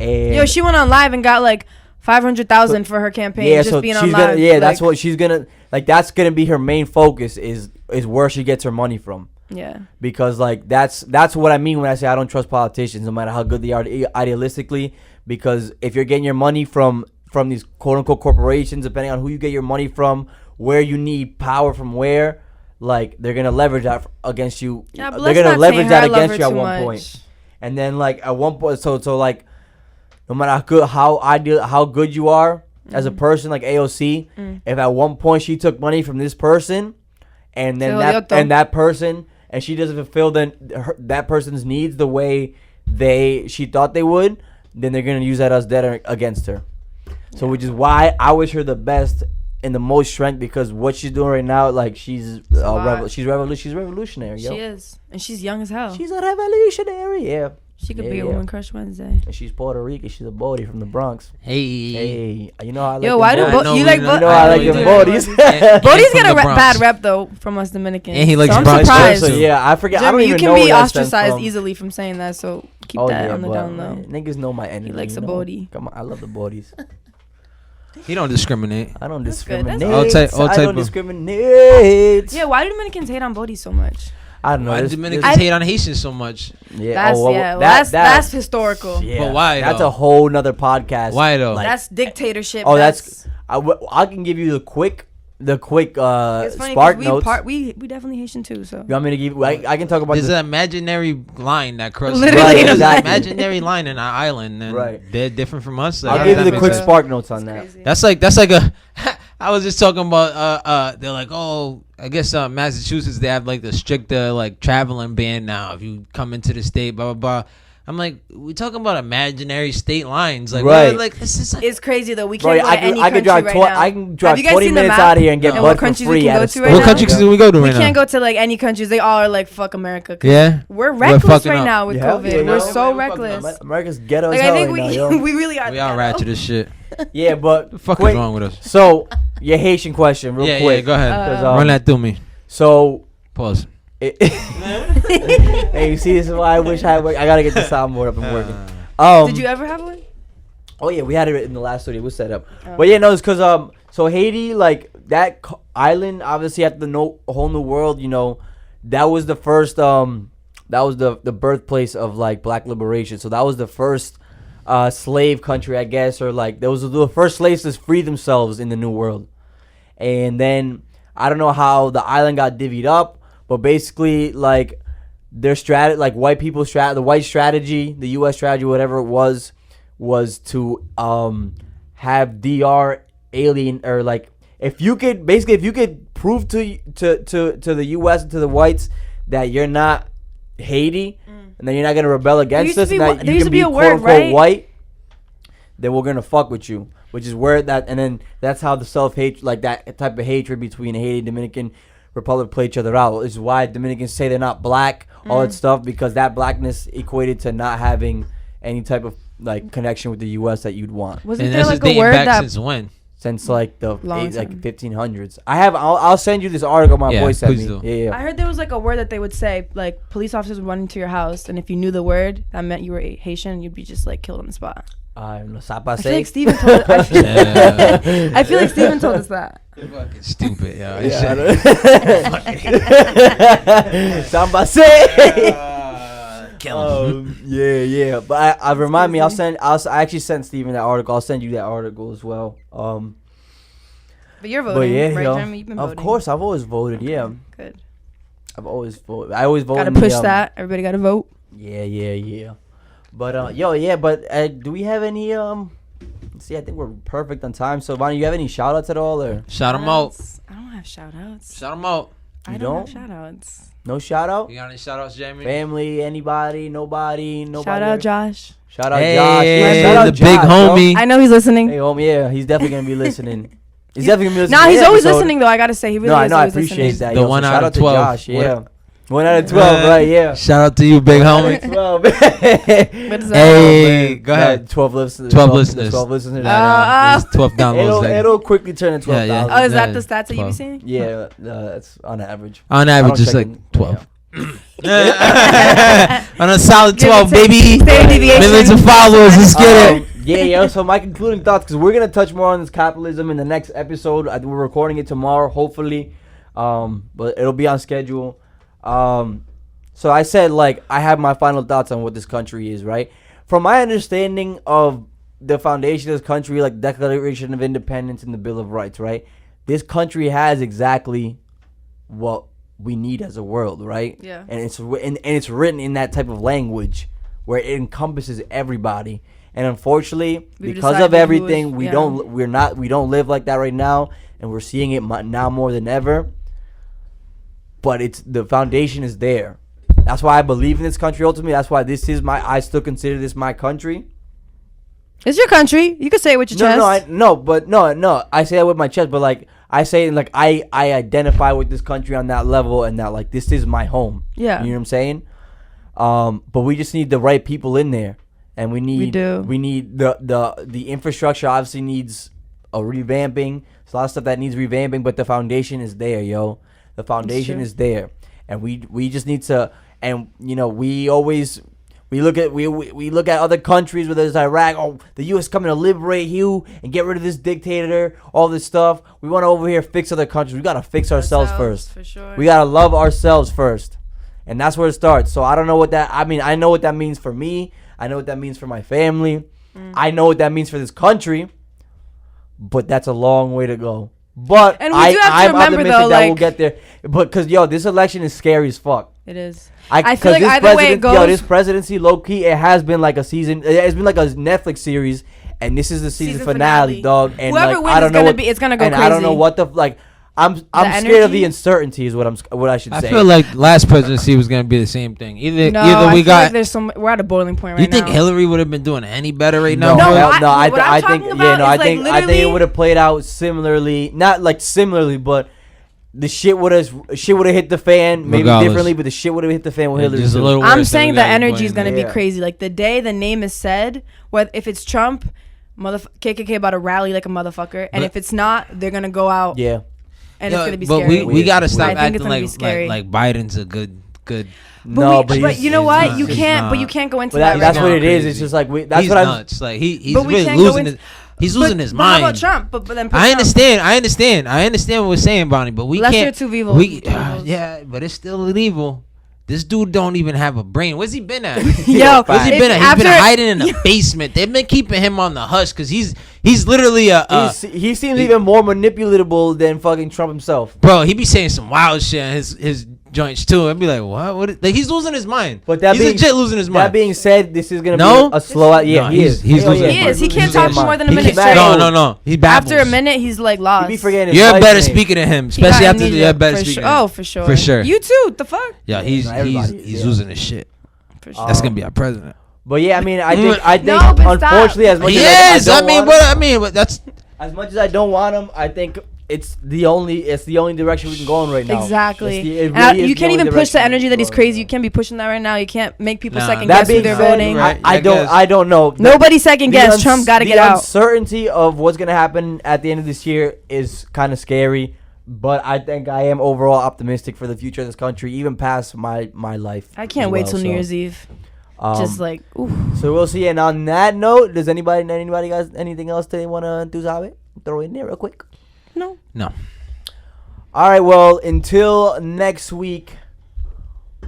And
she went on live and got like 500,000 for her campaign. Just being on live.
That's what she's gonna like. That's gonna be her main focus is where she gets her money from.
Yeah.
Because like that's what I mean when I say I don't trust politicians, no matter how good they are idealistically. Because if you're getting your money from these quote unquote corporations, depending on who you get your money from, where you need power from where, like they're gonna leverage that against you.
Yeah, but
they're gonna leverage that against you at one point. And then like at one point, so like. No matter how good you are as a person, like AOC, if at one point she took money from this person, and then that person, and she doesn't fulfill that person's needs the way she thought they would, then they're gonna use that as debt against her. So which is why I wish her the best and the most strength, because what she's doing right now, like she's revolutionary. Yo.
She is, and she's young as hell.
She's a revolutionary. Yeah.
She could be a Woman Crush Wednesday.
And she's Puerto Rican. She's a Bodie from the Bronx.
Hey.
You know how I like
why do you like
Bodie? You know how I like them Bodies.
Bodie's get a bad rep, though, from us Dominicans.
And he likes
I'm
Bronx
surprised.
So, yeah, I forget.
Jeremy,
I don't even
you
know
can be ostracized easily from saying that, so keep that on the down low.
Niggas know my enemy.
He likes a Bodie.
Come on, I love the Bodies.
He don't discriminate.
I don't discriminate.
I
don't discriminate.
Yeah, why do Dominicans hate on Bodie so much?
I don't know.
Why Dominicans hate on Haitians so much?
Yeah,
that's historical.
Yeah,
but why?
That's a whole nother podcast.
Why though?
Like, that's dictatorship.
I can give you the quick
funny,
spark notes.
We definitely Haitian too. So
you want me to give? I can talk about.
There's an imaginary line that crosses.
Literally,
there's an imaginary line in our island, and they're different from us.
I'll give you the quick spark notes on that.
Crazy.
That's like a. I was just talking about. They're like, oh, I guess Massachusetts, they have like the stricter like traveling ban now. If you come into the state, blah blah blah. I'm like, we're talking about imaginary state lines, like,
right?
Like this is.
It's crazy though. We can't go to any
I can
drive right now.
I can drive 20 minutes out of here and get blood for free.
What countries can we go to right now?
We can't go to like any countries. They all are like, fuck America.
Yeah,
we're reckless right now with COVID. We're so reckless.
America's ghetto as
hell.
I
think we really are.
We all ratchet as shit.
Yeah, but
what the fuck is wrong with us?
So your Haitian question, real quick.
Yeah, go ahead. Run that through me.
So
pause.
Hey, you see, this is why I wish I had work. I gotta get the soundboard up and working.
Did you ever have one?
Oh yeah, we had it in the last studio. We set up. But yeah, no, it's because so Haiti, like that island, obviously after the whole new world, you know, that was the first that was the birthplace of like black liberation. So that was the first slave country, I guess, or like those were the first slaves to free themselves in the new world. And then I don't know how the island got divvied up. But basically, like their strategy, like the white strategy, the U.S. strategy, whatever it was to have DR alien, or like if you could prove to the U.S. and to the whites that you're not Haiti and that you're not gonna rebel against us, and that you can be quote unquote white, then we're gonna fuck with you. Which is where and then that's how the self-hate, like that type of hatred between Haiti and Dominican Republic play each other out. This is why Dominicans say they're not black, all that stuff, because that blackness equated to not having any type of like connection with the U.S. that you'd want.
Wasn't there like a word that
since when?
since like the
Long
like
time.
1500s. I'll send you this article my boy sent me.
do.
Yeah.
I heard there was like a word that they would say, like police officers would run into your house, and if you knew the word, that meant you were Haitian. You'd be just like killed on the spot.
No
I feel like Steven told I feel like Steven told us that.
Fucking stupid, yo.
Samba say.
Kill him.
Yeah. But I remind me. I actually sent Steven that article. I'll send you that article as well.
But you're voting,
But yeah,
right,
yo,
Jeremy? You've been
of
voting.
course, I've always voted. Yeah,
Good.
I've always voted. I always vote.
Gotta push that. Everybody gotta vote.
Yeah. But do we have any See, I think we're perfect on time. So, Vani, you have any shout outs at all or
Shout them out.
I don't have shout outs.
Shout them out.
I
You
don't
don't?
have shout outs.
no shout out?
You got any shout outs, Jamie?
Family, anybody, nobody.
Shout out Josh.
Shout out
Hey,
Josh. Yeah, shout out
the
Josh,
big
bro.
homie.
I know he's listening.
Hey, homie, yeah, he's definitely gonna be listening. He's definitely gonna be listening.
Nah,
to
he's
the
always
episode.
listening though. I gotta say, he really
No, I
is
know. I
always
appreciate
listening.
that.
The
yo.
one
So
out
shout
of
out to
12.
Josh.
What-
Yeah, 1 out of 12, right? Yeah.
Shout out to you, big homie.
12.
What is that?
Hey, go ahead.
12 listeners.
12 listeners.
12 listeners.
It's 12 downloads.
It'll quickly turn to 12,000.
Oh, is that
Yeah,
the stats that you be
12.
seeing?
Yeah, that's on average.
On
I
average,
don't
it's
check
like
it.
12.
Yeah.
On a solid
Give or
12,
take.
baby.
Standard deviation.
Millions of followers. Let's get it.
Yeah. So my concluding thoughts, because we're gonna touch more on this capitalism in the next episode. We're recording it tomorrow, hopefully, but it'll be on schedule. So I said, like, I have my final thoughts on what this country is, right? From my understanding of the foundation of this country, like Declaration of Independence and the Bill of Rights, right? This country has exactly what we need as a world, right?
Yeah.
And it's written in that type of language where it encompasses everybody. And unfortunately,
We've
because
decided
of
who is-
everything, we
yeah.
don't live like that right now, and we're seeing it now more than ever. But the foundation is there. That's why I believe in this country ultimately. That's why I still consider this my country.
It's your country. You can say it with your chest.
No. I say that with my chest, but like I say, like I identify with this country on that level, and that like this is my home.
Yeah.
You know what I'm saying? But we just need the right people in there, and we need the infrastructure. Obviously needs a revamping. There's a lot of stuff that needs revamping, but the foundation is there, yo. The foundation is there, and we just need to. And you know, we look at other countries, whether it's Iraq, the U.S. coming to liberate you and get rid of this dictator, all this stuff. We want to over here fix other countries. We gotta fix ourselves first.
For sure.
We gotta love ourselves first, and that's where it starts. So I don't know what that. I mean, I know what that means for me. I know what that means for my family. I know what that means for this country. But that's a long way to go. But
And we do have to
I'm
remember,
optimistic
though,
that we'll
like-
get there. But because this election is scary as fuck.
It is.
I
feel like
this
either way it goes.
this presidency, low key, it has been like a season. It's been like a Netflix series, and this is the season finale, dog. And
Whoever
like,
wins
I don't
is
know
gonna
what,
be. It's gonna go
and
crazy.
I don't know what the like. I'm scared of
energy?
the uncertainty is what I should
I
say.
feel like last presidency was gonna be the same thing. Either
No,
either
I
we
feel like
got.
there's we're at a boiling point right
You think
now.
Hillary would have been doing any better right
No,
now?
No,
hell
I-
no.
what I'm
I think
talking about
I
is, like,
think it
literally-
would have played out similarly, not like similarly, but the shit would have hit the fan maybe
Regardless.
differently, but the shit would have hit the fan with
Yeah,
Hillary.
just a
too.
little
I'm
worse than
saying
we
the
got you
energy is
playing
gonna be
Yeah.
crazy. Like the day the name is said, whether if it's Trump, KKK about to rally like a motherfucker, and
But-
if it's not, they're gonna go out
Yeah.
and
Yo,
it's gonna be
but
scary.
we gotta stop
I think
acting
it's gonna be
like
scary.
Biden's a good.
No,
but
he's-
you know
he's
what?
not.
You
He's
can't.
not.
But you can't go into
But
that. right
that's
now.
what it is.
Crazy.
It's just like that's
He's
what I'm.
nuts. Like he's
But we
really
can't go
losing
into-
his. He's losing his
But how
mind.
about Trump? But then put
I
Trump.
understand what we're saying, Bonnie, but we
Lesser
can't.
of two evils.
We,
Two evils.
yeah, but it's still illegal. This dude don't even have a brain. Where's he been at?
Yo,
Where's he
if
been at? He's
after-
been hiding in a basement. They've been keeping him on the hush because he's literally
He seems even more manipulatable than fucking Trump himself.
bro. He be saying some wild shit in his joints too. I'd be like, what? Like he's losing his mind.
But that
he's
being-
legit losing his
That
mind.
being said, this is gonna
No?
be a slow out. Yeah,
No,
he is.
he's
Hell
losing
yeah.
his
He is. He
mind.
can't
He's
talk
losing
for more
his
than a
He
minute
keeps-
straight.
No. He babbles.
After a minute, he's like lost.
He be forgetting his
You're a
wife's
better
name.
speaker than him,
He
especially
got
after
amnesia.
you're a better
For
speaker.
sure.
than him.
Oh, for sure.
For sure.
You too. The fuck.
Yeah, he's
everybody is,
he's
yeah.
losing his shit.
For sure.
That's gonna be our president.
But yeah, I mean, I think
No, but stop.
unfortunately, as much
He
as
is.
I don't want him,
But that's
as much as I don't want him, I think it's the only direction we can go in right now.
Exactly.
You
can't even push the energy that he's crazy. You can't be pushing that right now. You can't make people second guess who they're voting.
Right.
I don't know.
Nobody second guess. Trump got to get out.
The uncertainty of what's gonna happen at the end of this year is kind of scary, but I think I am overall optimistic for the future of this country, even past my life.
I can't wait till New Year's Eve. Just like, ooh.
So we'll see. And on that note, does anybody guys anything else they wanna do? Throw in there real quick.
No.
All right. Well, until next week,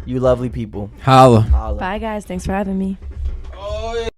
you lovely people.
Holla.
Bye, guys. Thanks for having me.
Oh, yeah.